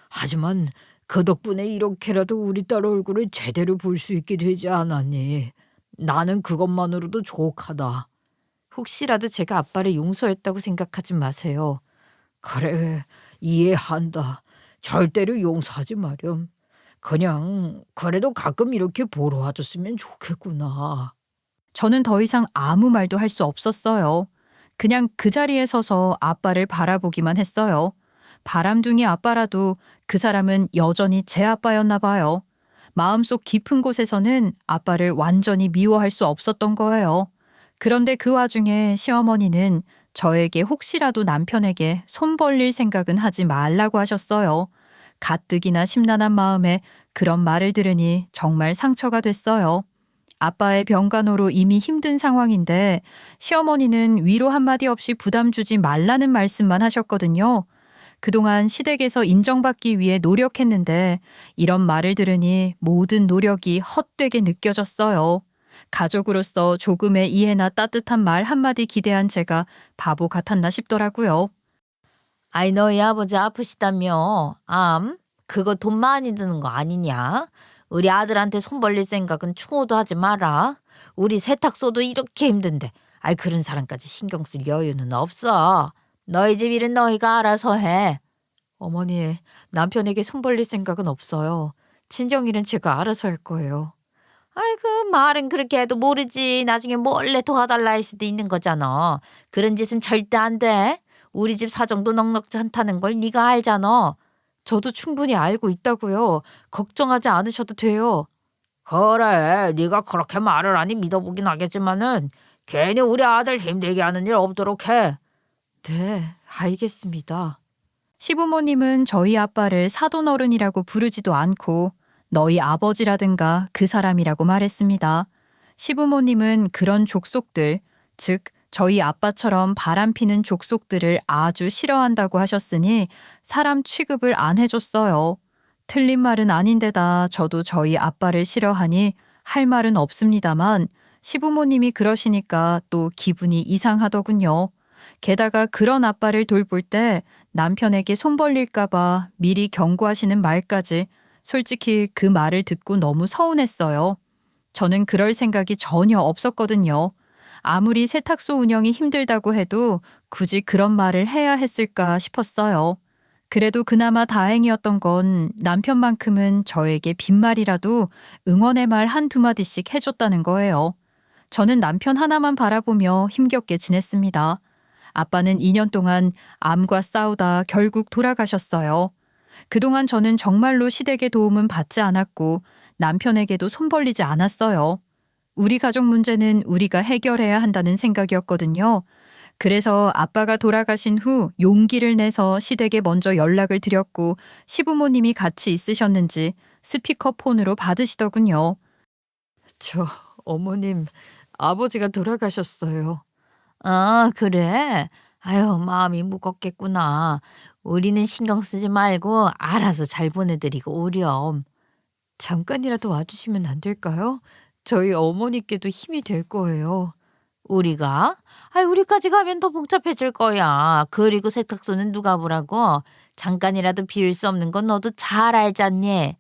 하지만 그 덕분에 이렇게라도 우리 딸 얼굴을 제대로 볼 수 있게 되지 않았니? 나는 그것만으로도 족하다. 혹시라도 제가 아빠를 용서했다고 생각하지 마세요. 그래, 이해한다. 절대로 용서하지 마렴. 그냥 그래도 가끔 이렇게 보러 와줬으면 좋겠구나. 저는 더 이상 아무 말도 할 수 없었어요. 그냥 그 자리에 서서 아빠를 바라보기만 했어요. 바람둥이 아빠라도 그 사람은 여전히 제 아빠였나 봐요. 마음속 깊은 곳에서는 아빠를 완전히 미워할 수 없었던 거예요. 그런데 그 와중에 시어머니는 저에게 혹시라도 남편에게 손 벌릴 생각은 하지 말라고 하셨어요. 가뜩이나 심란한 마음에 그런 말을 들으니 정말 상처가 됐어요. 아빠의 병간호로 이미 힘든 상황인데 시어머니는 위로 한마디 없이 부담 주지 말라는 말씀만 하셨거든요. 그동안 시댁에서 인정받기 위해 노력했는데 이런 말을 들으니 모든 노력이 헛되게 느껴졌어요. 가족으로서 조금의 이해나 따뜻한 말 한마디 기대한 제가 바보 같았나 싶더라고요. 아이, 너희 아버지 아프시다며. 암? 그거 돈 많이 드는 거 아니냐? 우리 아들한테 손 벌릴 생각은 추호도 하지 마라. 우리 세탁소도 이렇게 힘든데 아이, 그런 사람까지 신경 쓸 여유는 없어. 너희 집 일은 너희가 알아서 해. 어머니, 남편에게 손 벌릴 생각은 없어요. 친정일은 제가 알아서 할 거예요. 아이, 그 말은 그렇게 해도 모르지. 나중에 몰래 도와달라 할 수도 있는 거잖아. 그런 짓은 절대 안 돼. 우리 집 사정도 넉넉지 않다는 걸 네가 알잖아. 저도 충분히 알고 있다고요. 걱정하지 않으셔도 돼요. 그래, 네가 그렇게 말을 하니 믿어보긴 하겠지만은 괜히 우리 아들 힘들게 하는 일 없도록 해. 네, 알겠습니다. 시부모님은 저희 아빠를 사돈어른이라고 부르지도 않고 너희 아버지라든가 그 사람이라고 말했습니다. 시부모님은 그런 족속들, 즉 저희 아빠처럼 바람피는 족속들을 아주 싫어한다고 하셨으니 사람 취급을 안 해줬어요. 틀린 말은 아닌데다 저도 저희 아빠를 싫어하니 할 말은 없습니다만 시부모님이 그러시니까 또 기분이 이상하더군요. 게다가 그런 아빠를 돌볼 때 남편에게 손 벌릴까봐 미리 경고하시는 말까지 솔직히 그 말을 듣고 너무 서운했어요. 저는 그럴 생각이 전혀 없었거든요. 아무리 세탁소 운영이 힘들다고 해도 굳이 그런 말을 해야 했을까 싶었어요. 그래도 그나마 다행이었던 건 남편만큼은 저에게 빈말이라도 응원의 말 한두 마디씩 해줬다는 거예요. 저는 남편 하나만 바라보며 힘겹게 지냈습니다. 아빠는 2년 동안 암과 싸우다 결국 돌아가셨어요. 그동안 저는 정말로 시댁의 도움은 받지 않았고 남편에게도 손 벌리지 않았어요. 우리 가족 문제는 우리가 해결해야 한다는 생각이었거든요. 그래서 아빠가 돌아가신 후 용기를 내서 시댁에 먼저 연락을 드렸고 시부모님이 같이 있으셨는지 스피커폰으로 받으시더군요. 저 어머님, 아버지가 돌아가셨어요. 아, 그래? 아유, 마음이 무겁겠구나. 우리는 신경 쓰지 말고 알아서 잘 보내드리고 오렴. 잠깐이라도 와주시면 안 될까요? 저희 어머니께도 힘이 될 거예요. 우리가? 아이, 우리까지 가면 더 복잡해질 거야. 그리고 세탁소는 누가 보라고? 잠깐이라도 비울 수 없는 건 너도 잘 알잖니.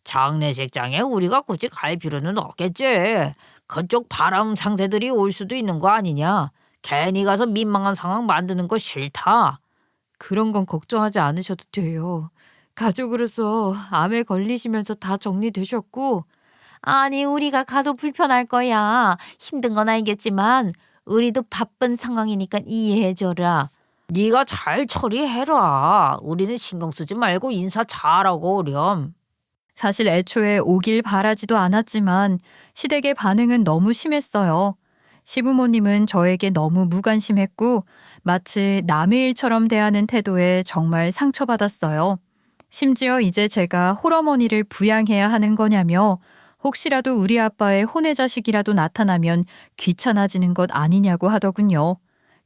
장례식장에 우리가 굳이 갈 필요는 없겠지. 그쪽 바람 상세들이 올 수도 있는 거 아니냐. 괜히 가서 민망한 상황 만드는 거 싫다. 그런 건 걱정하지 않으셔도 돼요. 가족으로서 암에 걸리시면서 다 정리되셨고 아니, 우리가 가도 불편할 거야. 힘든 건 알겠지만 우리도 바쁜 상황이니까 이해해줘라. 네가 잘 처리해라. 우리는 신경 쓰지 말고 인사 잘하고 오렴. 사실 애초에 오길 바라지도 않았지만 시댁의 반응은 너무 심했어요. 시부모님은 저에게 너무 무관심했고 마치 남의 일처럼 대하는 태도에 정말 상처받았어요. 심지어 이제 제가 홀어머니를 부양해야 하는 거냐며 혹시라도 우리 아빠의 혼외자식이라도 나타나면 귀찮아지는 것 아니냐고 하더군요.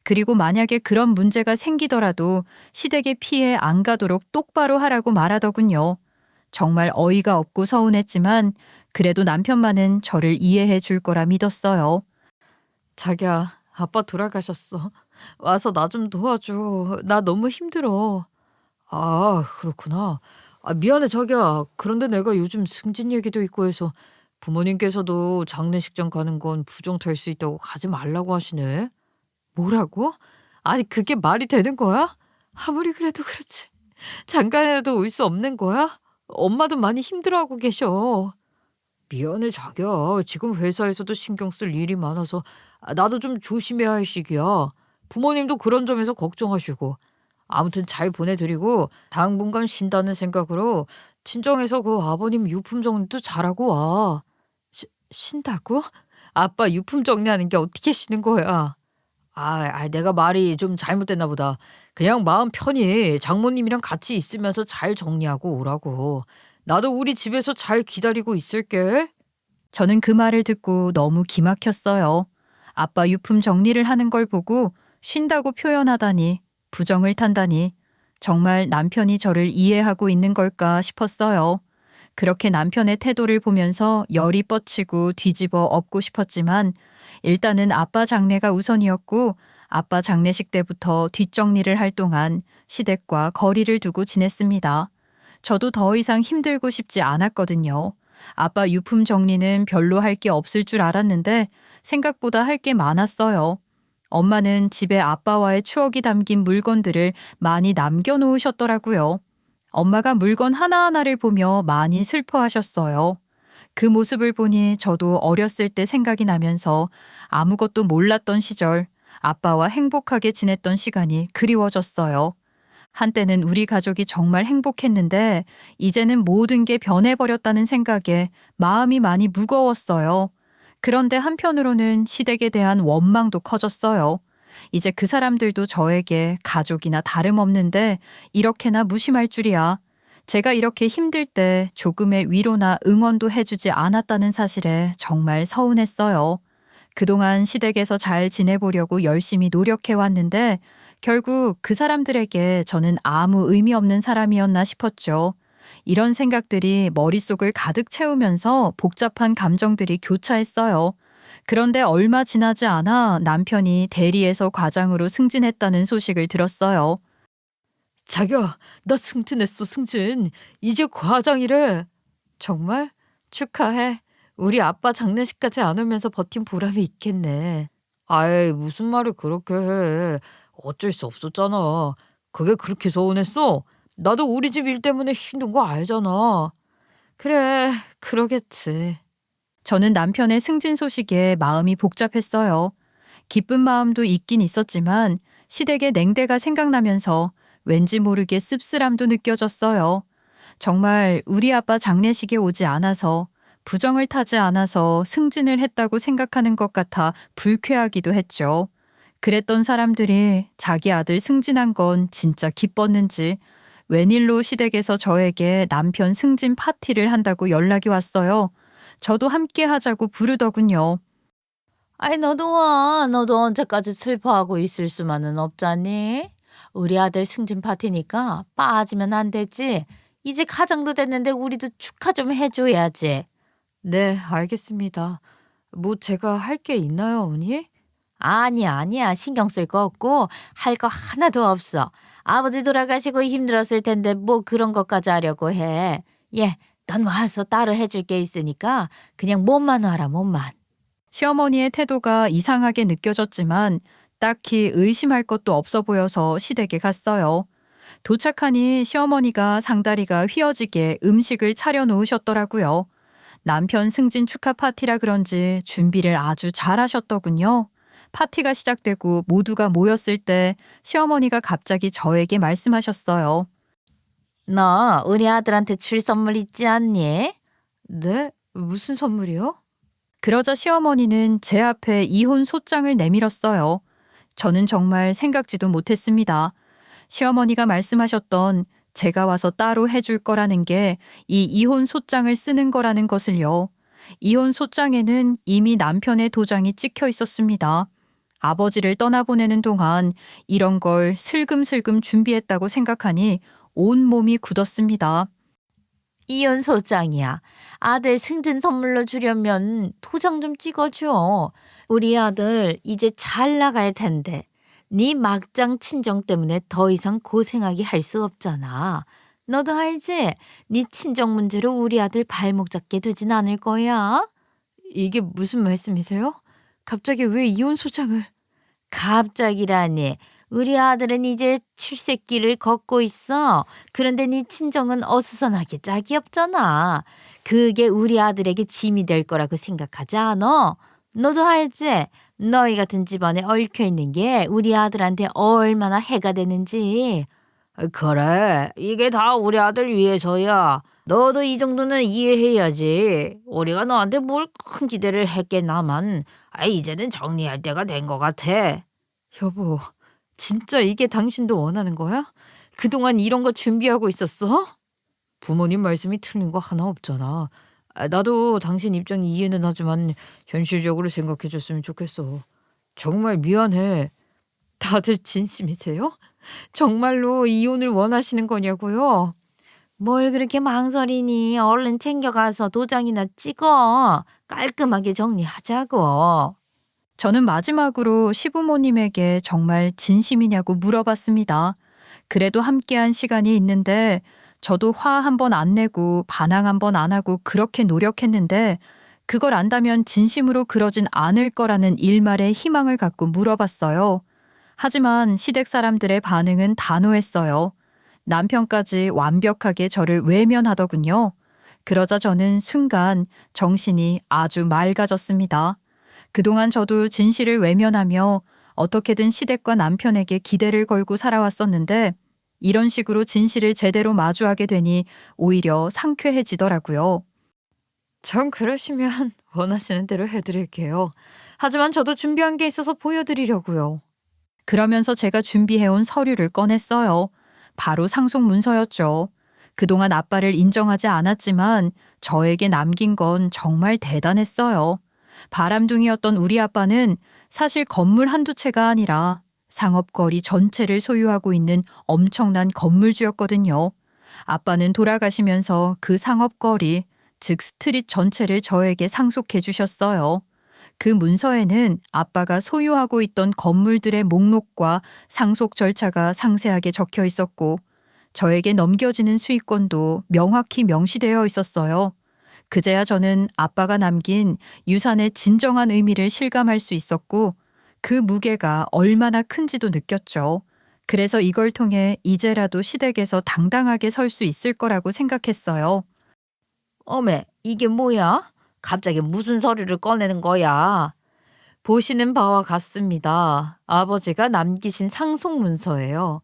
그리고 만약에 그런 문제가 생기더라도 시댁의 피해 안 가도록 똑바로 하라고 말하더군요. 정말 어이가 없고 서운했지만 그래도 남편만은 저를 이해해 줄 거라 믿었어요. 자기야, 아빠 돌아가셨어. 와서 나 좀 도와줘. 나 너무 힘들어. 아, 그렇구나. 미안해, 자기야. 그런데 내가 요즘 승진 얘기도 있고 해서 부모님께서도 장례식장 가는 건 부정될 수 있다고 가지 말라고 하시네. 뭐라고? 아니, 그게 말이 되는 거야? 아무리 그래도 그렇지. 잠깐이라도 올 수 없는 거야? 엄마도 많이 힘들어하고 계셔. 미안해, 자기야. 지금 회사에서도 신경 쓸 일이 많아서 나도 좀 조심해야 할 시기야. 부모님도 그런 점에서 걱정하시고. 아무튼 잘 보내드리고 당분간 쉰다는 생각으로 친정에서 그 아버님 유품 정리도 잘하고 와. 쉰다고? 아빠 유품 정리하는 게 어떻게 쉬는 거야? 내가 말이 좀 잘못됐나 보다. 그냥 마음 편히 장모님이랑 같이 있으면서 잘 정리하고 오라고. 나도 우리 집에서 잘 기다리고 있을게. 저는 그 말을 듣고 너무 기막혔어요. 아빠 유품 정리를 하는 걸 보고 쉰다고 표현하다니, 부정을 탄다니, 정말 남편이 저를 이해하고 있는 걸까 싶었어요. 그렇게 남편의 태도를 보면서 열이 뻗치고 뒤집어 엎고 싶었지만 일단은 아빠 장례가 우선이었고 아빠 장례식 때부터 뒷정리를 할 동안 시댁과 거리를 두고 지냈습니다. 저도 더 이상 힘들고 싶지 않았거든요. 아빠 유품 정리는 별로 할 게 없을 줄 알았는데 생각보다 할 게 많았어요. 엄마는 집에 아빠와의 추억이 담긴 물건들을 많이 남겨놓으셨더라고요. 엄마가 물건 하나하나를 보며 많이 슬퍼하셨어요. 그 모습을 보니 저도 어렸을 때 생각이 나면서 아무것도 몰랐던 시절, 아빠와 행복하게 지냈던 시간이 그리워졌어요. 한때는 우리 가족이 정말 행복했는데 이제는 모든 게 변해버렸다는 생각에 마음이 많이 무거웠어요. 그런데 한편으로는 시댁에 대한 원망도 커졌어요. 이제 그 사람들도 저에게 가족이나 다름없는데 이렇게나 무심할 줄이야. 제가 이렇게 힘들 때 조금의 위로나 응원도 해주지 않았다는 사실에 정말 서운했어요. 그동안 시댁에서 잘 지내보려고 열심히 노력해왔는데 결국 그 사람들에게 저는 아무 의미 없는 사람이었나 싶었죠. 이런 생각들이 머릿속을 가득 채우면서 복잡한 감정들이 교차했어요. 그런데 얼마 지나지 않아 남편이 대리에서 과장으로 승진했다는 소식을 들었어요. 자기야, 나 승진했어, 승진. 이제 과장이래. 정말? 축하해. 우리 아빠 장례식까지 안 오면서 버틴 보람이 있겠네. 무슨 말을 그렇게 해. 어쩔 수 없었잖아. 그게 그렇게 서운했어? 나도 우리 집 일 때문에 힘든 거 알잖아. 그래, 그러겠지. 저는 남편의 승진 소식에 마음이 복잡했어요. 기쁜 마음도 있긴 있었지만 시댁의 냉대가 생각나면서 왠지 모르게 씁쓸함도 느껴졌어요. 정말 우리 아빠 장례식에 오지 않아서 부정을 타지 않아서 승진을 했다고 생각하는 것 같아 불쾌하기도 했죠. 그랬던 사람들이 자기 아들 승진한 건 진짜 기뻤는지 웬일로 시댁에서 저에게 남편 승진 파티를 한다고 연락이 왔어요. 저도 함께 하자고 부르더군요. 너도 와. 너도 언제까지 슬퍼하고 있을 수만은 없잖니? 우리 아들 승진 파티니까 빠지면 안 되지. 이제 가장도 됐는데 우리도 축하 좀 해줘야지. 네, 알겠습니다. 뭐 제가 할 게 있나요, 어머니? 아니야. 신경 쓸 거 없고 할 거 하나도 없어. 아버지 돌아가시고 힘들었을 텐데 뭐 그런 것까지 하려고 해. 넌 와서 따로 해줄 게 있으니까 그냥 몸만 와라, 몸만. 시어머니의 태도가 이상하게 느껴졌지만 딱히 의심할 것도 없어 보여서 시댁에 갔어요. 도착하니 시어머니가 상다리가 휘어지게 음식을 차려 놓으셨더라고요. 남편 승진 축하 파티라 그런지 준비를 아주 잘 하셨더군요. 파티가 시작되고 모두가 모였을 때 시어머니가 갑자기 저에게 말씀하셨어요. 너 우리 아들한테 줄 선물 있지 않니? 네? 무슨 선물이요? 그러자 시어머니는 제 앞에 이혼 소장을 내밀었어요. 저는 정말 생각지도 못했습니다. 시어머니가 말씀하셨던 제가 와서 따로 해줄 거라는 게 이 이혼 소장을 쓰는 거라는 것을요. 이혼 소장에는 이미 남편의 도장이 찍혀 있었습니다. 아버지를 떠나보내는 동안 이런 걸 슬금슬금 준비했다고 생각하니 온몸이 굳었습니다. 이혼 소장이야. 아들 승진 선물로 주려면 도장 좀 찍어줘. 우리 아들 이제 잘 나갈 텐데. 네 막장 친정 때문에 더 이상 고생하게 할 수 없잖아. 너도 알지? 네 친정 문제로 우리 아들 발목 잡게 두진 않을 거야. 이게 무슨 말씀이세요? 갑자기 왜 이혼 소장을? 갑자기라니. 우리 아들은 이제 출세길을 걷고 있어. 그런데 네 친정은 어수선하게 짝이 없잖아. 그게 우리 아들에게 짐이 될 거라고 생각하지 않아? 너도 알지? 너희 같은 집안에 얽혀 있는 게 우리 아들한테 얼마나 해가 되는지. 그래, 이게 다 우리 아들 위해서야. 너도 이 정도는 이해해야지. 우리가 너한테 뭘 큰 기대를 했겠나만 이제는 정리할 때가 된 것 같아. 여보, 진짜 이게 당신도 원하는 거야? 그동안 이런 거 준비하고 있었어? 부모님 말씀이 틀린 거 하나 없잖아. 나도 당신 입장 이해는 하지만 현실적으로 생각해줬으면 좋겠어. 정말 미안해. 다들 진심이세요? 정말로 이혼을 원하시는 거냐고요? 뭘 그렇게 망설이니? 얼른 챙겨가서 도장이나 찍어. 깔끔하게 정리하자고. 저는 마지막으로 시부모님에게 정말 진심이냐고 물어봤습니다. 그래도 함께한 시간이 있는데 저도 화 한 번 안 내고 반항 한 번 안 하고 그렇게 노력했는데 그걸 안다면 진심으로 그러진 않을 거라는 일말의 희망을 갖고 물어봤어요. 하지만 시댁 사람들의 반응은 단호했어요. 남편까지 완벽하게 저를 외면하더군요. 그러자 저는 순간 정신이 아주 맑아졌습니다. 그동안 저도 진실을 외면하며 어떻게든 시댁과 남편에게 기대를 걸고 살아왔었는데 이런 식으로 진실을 제대로 마주하게 되니 오히려 상쾌해지더라고요. 전 그러시면 원하시는 대로 해드릴게요. 하지만 저도 준비한 게 있어서 보여드리려고요. 그러면서 제가 준비해온 서류를 꺼냈어요. 바로 상속 문서였죠. 그동안 아빠를 인정하지 않았지만 저에게 남긴 건 정말 대단했어요. 바람둥이였던 우리 아빠는 사실 건물 한두 채가 아니라 상업거리 전체를 소유하고 있는 엄청난 건물주였거든요. 아빠는 돌아가시면서 그 상업거리, 즉 스트릿 전체를 저에게 상속해 주셨어요. 그 문서에는 아빠가 소유하고 있던 건물들의 목록과 상속 절차가 상세하게 적혀 있었고 저에게 넘겨지는 수익권도 명확히 명시되어 있었어요. 그제야 저는 아빠가 남긴 유산의 진정한 의미를 실감할 수 있었고 그 무게가 얼마나 큰지도 느꼈죠. 그래서 이걸 통해 이제라도 시댁에서 당당하게 설 수 있을 거라고 생각했어요. 어메, 이게 뭐야? 갑자기 무슨 서류를 꺼내는 거야? 보시는 바와 같습니다. 아버지가 남기신 상속 문서예요.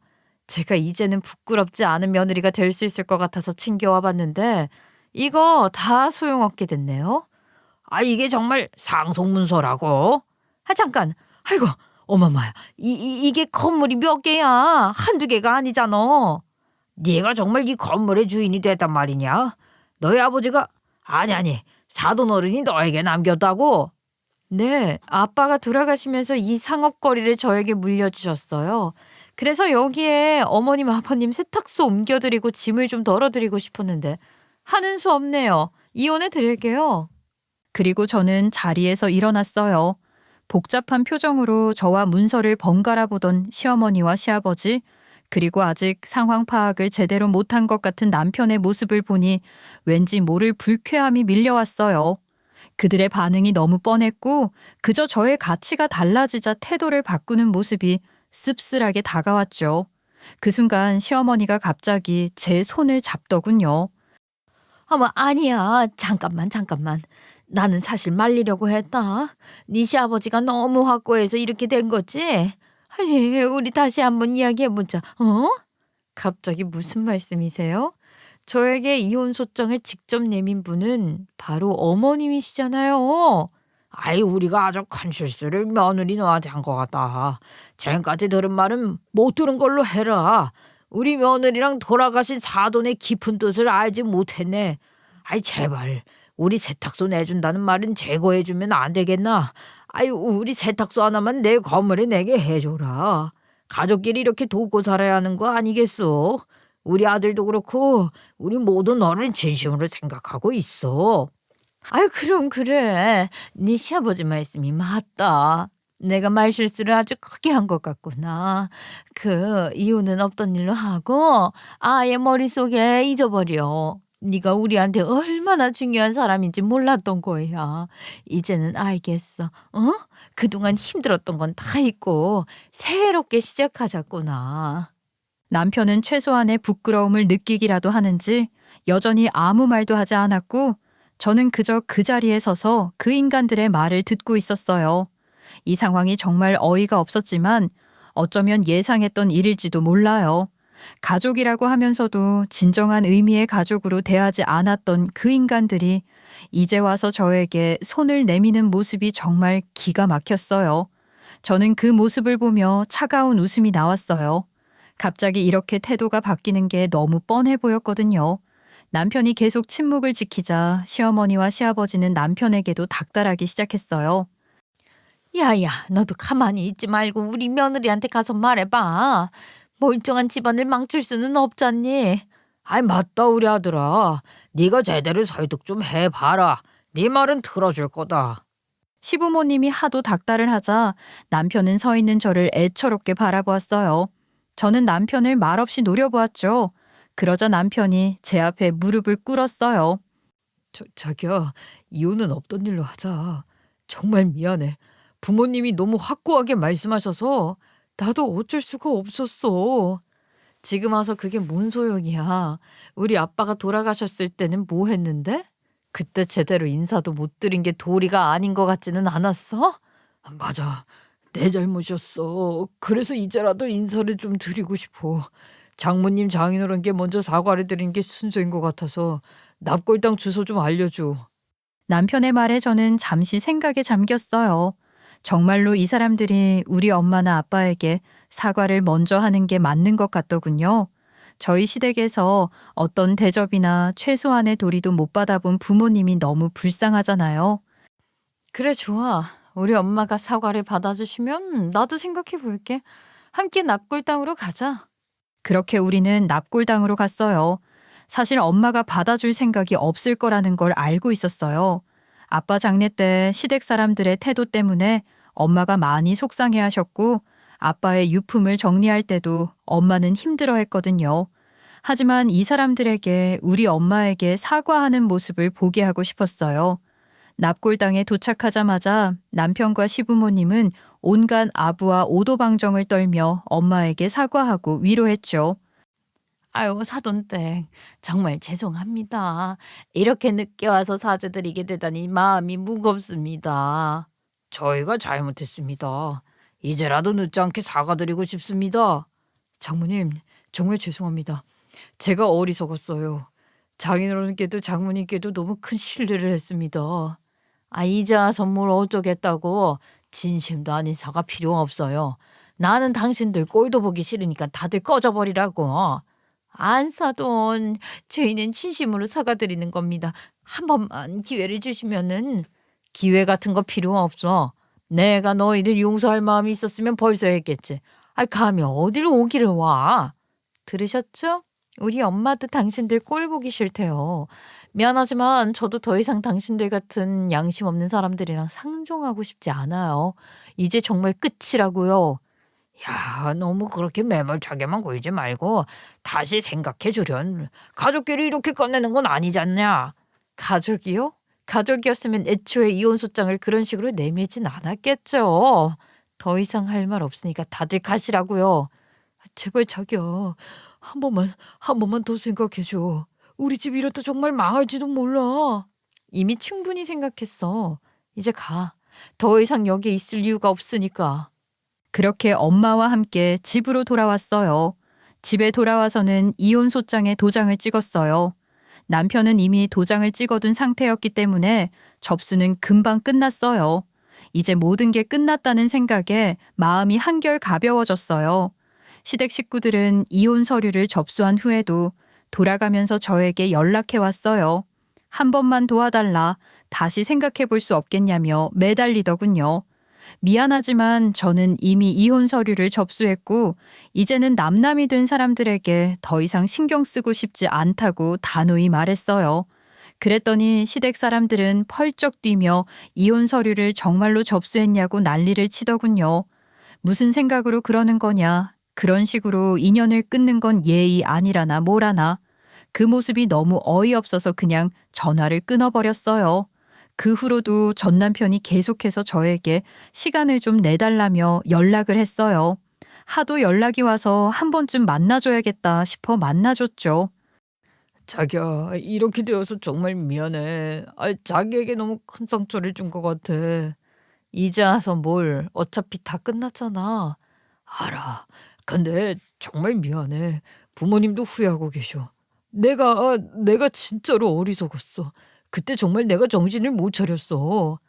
제가 이제는 부끄럽지 않은 며느리가 될 수 있을 것 같아서 챙겨와 봤는데 이거 다 소용없게 됐네요. 이게 정말 상속 문서라고? 잠깐. 아이고, 어머마야. 이게 건물이 몇 개야? 한두 개가 아니잖아. 네가 정말 이 건물의 주인이 됐단 말이냐? 너희 아버지가 아니 사돈 어른이 너에게 남겼다고? 네, 아빠가 돌아가시면서 이 상업거리를 저에게 물려주셨어요. 그래서 여기에 어머님 아버님 세탁소 옮겨드리고 짐을 좀 덜어드리고 싶었는데 하는 수 없네요. 이혼해 드릴게요. 그리고 저는 자리에서 일어났어요. 복잡한 표정으로 저와 문서를 번갈아 보던 시어머니와 시아버지, 그리고 아직 상황 파악을 제대로 못한 것 같은 남편의 모습을 보니 왠지 모를 불쾌함이 밀려왔어요. 그들의 반응이 너무 뻔했고 그저 저의 가치가 달라지자 태도를 바꾸는 모습이 씁쓸하게 다가왔죠. 그 순간 시어머니가 갑자기 제 손을 잡더군요. 어머, 아니야. 잠깐만. 나는 사실 말리려고 했다. 네 시아버지가 너무 확고해서 이렇게 된 거지? 아니, 우리 다시 한번 이야기해보자. 어? 갑자기 무슨 말씀이세요? 저에게 이혼 소장을 직접 내민 분은 바로 어머님이시잖아요. 아이, 우리가 아주 큰 실수를 며느리 너한테 한 것 같다. 지금까지 들은 말은 못 들은 걸로 해라. 우리 며느리랑 돌아가신 사돈의 깊은 뜻을 알지 못했네. 아이, 제발 우리 세탁소 내준다는 말은 제거해주면 안 되겠나? 아이, 우리 세탁소 하나만 내 건물에 내게 해줘라. 가족끼리 이렇게 돕고 살아야 하는 거 아니겠소? 우리 아들도 그렇고 우리 모두 너를 진심으로 생각하고 있어. 아유, 그럼 그래. 네 시아버지 말씀이 맞다. 내가 말 실수를 아주 크게 한 것 같구나. 그 이유는 없던 일로 하고 아예 머릿속에 잊어버려. 네가 우리한테 얼마나 중요한 사람인지 몰랐던 거야. 이제는 알겠어. 어? 그동안 힘들었던 건 다 잊고 새롭게 시작하자꾸나. 남편은 최소한의 부끄러움을 느끼기라도 하는지 여전히 아무 말도 하지 않았고 저는 그저 그 자리에 서서 그 인간들의 말을 듣고 있었어요. 이 상황이 정말 어이가 없었지만 어쩌면 예상했던 일일지도 몰라요. 가족이라고 하면서도 진정한 의미의 가족으로 대하지 않았던 그 인간들이 이제 와서 저에게 손을 내미는 모습이 정말 기가 막혔어요. 저는 그 모습을 보며 차가운 웃음이 나왔어요. 갑자기 이렇게 태도가 바뀌는 게 너무 뻔해 보였거든요. 남편이 계속 침묵을 지키자 시어머니와 시아버지는 남편에게도 닥달하기 시작했어요. 야야, 너도 가만히 있지 말고 우리 며느리한테 가서 말해봐. 멀쩡한 집안을 망칠 수는 없잖니. 아이, 맞다 우리 아들아. 네가 제대로 설득 좀 해봐라. 네 말은 들어줄 거다. 시부모님이 하도 닥달을 하자 남편은 서 있는 저를 애처롭게 바라보았어요. 저는 남편을 말없이 노려보았죠. 그러자 남편이 제 앞에 무릎을 꿇었어요. 자기야, 이혼은 없던 일로 하자. 정말 미안해. 부모님이 너무 확고하게 말씀하셔서 나도 어쩔 수가 없었어. 지금 와서 그게 뭔 소용이야. 우리 아빠가 돌아가셨을 때는 뭐 했는데? 그때 제대로 인사도 못 드린 게 도리가 아닌 것 같지는 않았어? 맞아. 내 잘못이었어. 그래서 이제라도 인사를 좀 드리고 싶어. 장모님 장인어른께 먼저 사과를 드린 게 순서인 것 같아서 납골당 주소 좀 알려줘. 남편의 말에 저는 잠시 생각에 잠겼어요. 정말로 이 사람들이 우리 엄마나 아빠에게 사과를 먼저 하는 게 맞는 것 같더군요. 저희 시댁에서 어떤 대접이나 최소한의 도리도 못 받아본 부모님이 너무 불쌍하잖아요. 그래, 좋아. 우리 엄마가 사과를 받아주시면 나도 생각해 볼게. 함께 납골당으로 가자. 그렇게 우리는 납골당으로 갔어요. 사실 엄마가 받아줄 생각이 없을 거라는 걸 알고 있었어요. 아빠 장례 때 시댁 사람들의 태도 때문에 엄마가 많이 속상해 하셨고 아빠의 유품을 정리할 때도 엄마는 힘들어 했거든요. 하지만 이 사람들에게 우리 엄마에게 사과하는 모습을 보게 하고 싶었어요. 납골당에 도착하자마자 남편과 시부모님은 온갖 아부와 오도방정을 떨며 엄마에게 사과하고 위로했죠. 아유, 사돈댁, 정말 죄송합니다. 이렇게 늦게 와서 사죄드리게 되다니 마음이 무겁습니다. 저희가 잘못했습니다. 이제라도 늦지 않게 사과드리고 싶습니다. 장모님, 정말 죄송합니다. 제가 어리석었어요. 장인어른께도 장모님께도 너무 큰 신뢰를 했습니다. 아, 이제 와서 뭘 어쩌겠다고. 진심도 아닌 사과 필요 없어요. 나는 당신들 꼴도 보기 싫으니까 다들 꺼져버리라고. 안 사돈, 저희는 진심으로 사과드리는 겁니다. 한 번만 기회를 주시면은. 기회 같은 거 필요 없어. 내가 너희들 용서할 마음이 있었으면 벌써 했겠지. 아, 감히 어딜 오기를 와. 들으셨죠? 우리 엄마도 당신들 꼴 보기 싫대요. 미안하지만 저도 더 이상 당신들 같은 양심 없는 사람들이랑 상종하고 싶지 않아요. 이제 정말 끝이라고요. 야, 너무 그렇게 매몰차게만 굴지 말고 다시 생각해 주련. 가족끼리 이렇게 끝내는 건 아니잖냐. 가족이요? 가족이었으면 애초에 이혼 소장을 그런 식으로 내밀진 않았겠죠. 더 이상 할 말 없으니까 다들 가시라고요. 제발 자기야, 한 번만 더 생각해 줘. 우리 집 이렇다 정말 망할지도 몰라. 이미 충분히 생각했어. 이제 가. 더 이상 여기에 있을 이유가 없으니까. 그렇게 엄마와 함께 집으로 돌아왔어요. 집에 돌아와서는 이혼 소장에 도장을 찍었어요. 남편은 이미 도장을 찍어둔 상태였기 때문에 접수는 금방 끝났어요. 이제 모든 게 끝났다는 생각에 마음이 한결 가벼워졌어요. 시댁 식구들은 이혼 서류를 접수한 후에도 돌아가면서 저에게 연락해 왔어요. 한 번만 도와달라, 다시 생각해 볼 수 없겠냐며 매달리더군요. 미안하지만 저는 이미 이혼 서류를 접수했고 이제는 남남이 된 사람들에게 더 이상 신경 쓰고 싶지 않다고 단호히 말했어요. 그랬더니 시댁 사람들은 펄쩍 뛰며 이혼 서류를 정말로 접수했냐고 난리를 치더군요. 무슨 생각으로 그러는 거냐. 그런 식으로 인연을 끊는 건 예의 아니라나 뭐라나. 그 모습이 너무 어이없어서 그냥 전화를 끊어버렸어요. 그 후로도 전 남편이 계속해서 저에게 시간을 좀 내달라며 연락을 했어요. 하도 연락이 와서 한 번쯤 만나줘야겠다 싶어 만나줬죠. 자기야, 이렇게 되어서 정말 미안해. 자기에게 너무 큰 상처를 준 것 같아. 이제 와서 뭘, 어차피 다 끝났잖아. 알아. 근데 정말 미안해. 부모님도 후회하고 계셔. 내가 진짜로 어리석었어. 그때 정말 내가 정신을 못 차렸어.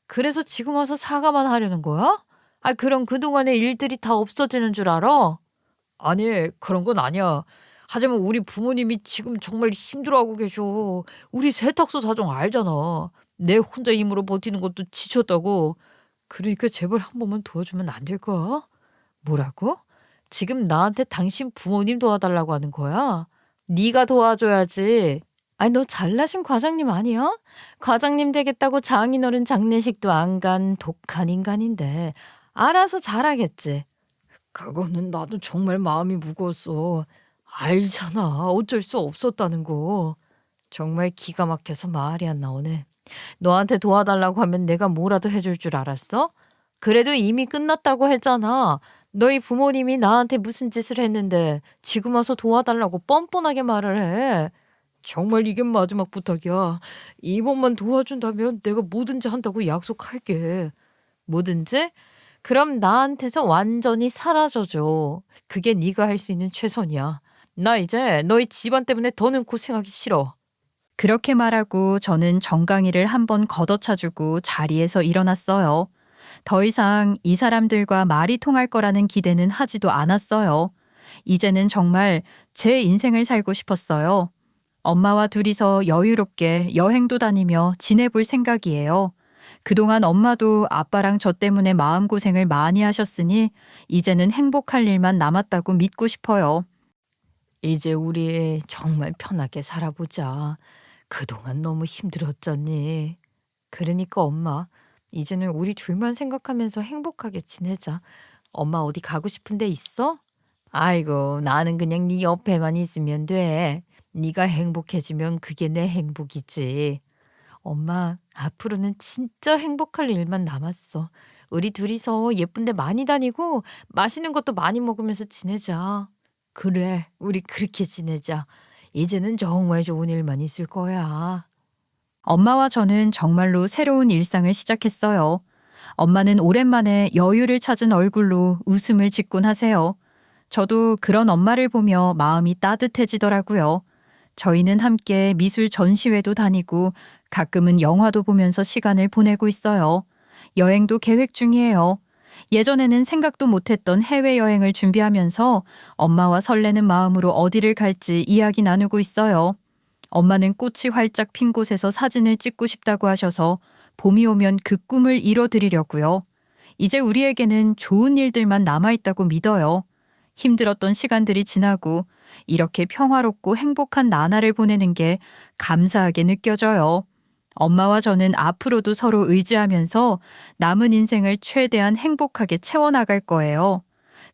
그래서 지금 와서 사과만 하려는 거야? 그럼 그동안의 일들이 다 없어지는 줄 알아? 아니, 그런 건 아니야. 하지만 우리 부모님이 지금 정말 힘들어하고 계셔. 우리 세탁소 사정 알잖아. 내 혼자 힘으로 버티는 것도 지쳤다고. 그러니까 제발 한 번만 도와주면 안 될까? 뭐라고? 지금 나한테 당신 부모님 도와달라고 하는 거야? 네가 도와줘야지. 너 잘나신 과장님 아니야? 과장님 되겠다고 장인어른 장례식도 안 간 독한 인간인데 알아서 잘하겠지. 그거는 나도 정말 마음이 무거웠어. 알잖아. 어쩔 수 없었다는 거. 정말 기가 막혀서 말이 안 나오네. 너한테 도와달라고 하면 내가 뭐라도 해줄 줄 알았어? 그래도 이미 끝났다고 했잖아. 너희 부모님이 나한테 무슨 짓을 했는데 지금 와서 도와달라고 뻔뻔하게 말을 해. 정말 이게 마지막 부탁이야. 이번만 도와준다면 내가 뭐든지 한다고 약속할게. 뭐든지? 그럼 나한테서 완전히 사라져줘. 그게 네가 할 수 있는 최선이야. 나 이제 너희 집안 때문에 더는 고생하기 싫어. 그렇게 말하고 저는 정강이를 한번 걷어차주고 자리에서 일어났어요. 더 이상 이 사람들과 말이 통할 거라는 기대는 하지도 않았어요. 이제는 정말 제 인생을 살고 싶었어요. 엄마와 둘이서 여유롭게 여행도 다니며 지내볼 생각이에요. 그동안 엄마도 아빠랑 저 때문에 마음고생을 많이 하셨으니 이제는 행복할 일만 남았다고 믿고 싶어요. 이제 우리 정말 편하게 살아보자. 그동안 너무 힘들었잖니. 그러니까 엄마, 이제는 우리 둘만 생각하면서 행복하게 지내자. 엄마 어디 가고 싶은 데 있어? 아이고, 나는 그냥 네 옆에만 있으면 돼. 네가 행복해지면 그게 내 행복이지. 엄마, 앞으로는 진짜 행복할 일만 남았어. 우리 둘이서 예쁜 데 많이 다니고 맛있는 것도 많이 먹으면서 지내자. 그래, 우리 그렇게 지내자. 이제는 정말 좋은 일만 있을 거야. 엄마와 저는 정말로 새로운 일상을 시작했어요. 엄마는 오랜만에 여유를 찾은 얼굴로 웃음을 짓곤 하세요. 저도 그런 엄마를 보며 마음이 따뜻해지더라고요. 저희는 함께 미술 전시회도 다니고 가끔은 영화도 보면서 시간을 보내고 있어요. 여행도 계획 중이에요. 예전에는 생각도 못했던 해외여행을 준비하면서 엄마와 설레는 마음으로 어디를 갈지 이야기 나누고 있어요. 엄마는 꽃이 활짝 핀 곳에서 사진을 찍고 싶다고 하셔서 봄이 오면 그 꿈을 이뤄드리려고요. 이제 우리에게는 좋은 일들만 남아있다고 믿어요. 힘들었던 시간들이 지나고 이렇게 평화롭고 행복한 나날을 보내는 게 감사하게 느껴져요. 엄마와 저는 앞으로도 서로 의지하면서 남은 인생을 최대한 행복하게 채워나갈 거예요.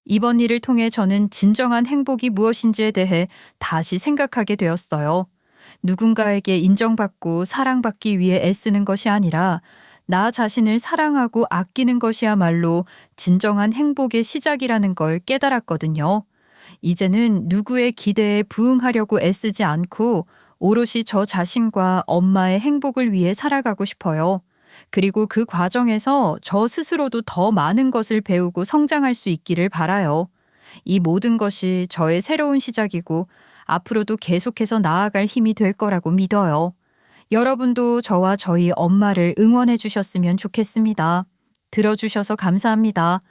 이번 일을 통해 저는 진정한 행복이 무엇인지에 대해 다시 생각하게 되었어요. 누군가에게 인정받고 사랑받기 위해 애쓰는 것이 아니라 나 자신을 사랑하고 아끼는 것이야말로 진정한 행복의 시작이라는 걸 깨달았거든요. 이제는 누구의 기대에 부응하려고 애쓰지 않고 오롯이 저 자신과 엄마의 행복을 위해 살아가고 싶어요. 그리고 그 과정에서 저 스스로도 더 많은 것을 배우고 성장할 수 있기를 바라요. 이 모든 것이 저의 새로운 시작이고 앞으로도 계속해서 나아갈 힘이 될 거라고 믿어요. 여러분도 저와 저희 엄마를 응원해 주셨으면 좋겠습니다. 들어주셔서 감사합니다.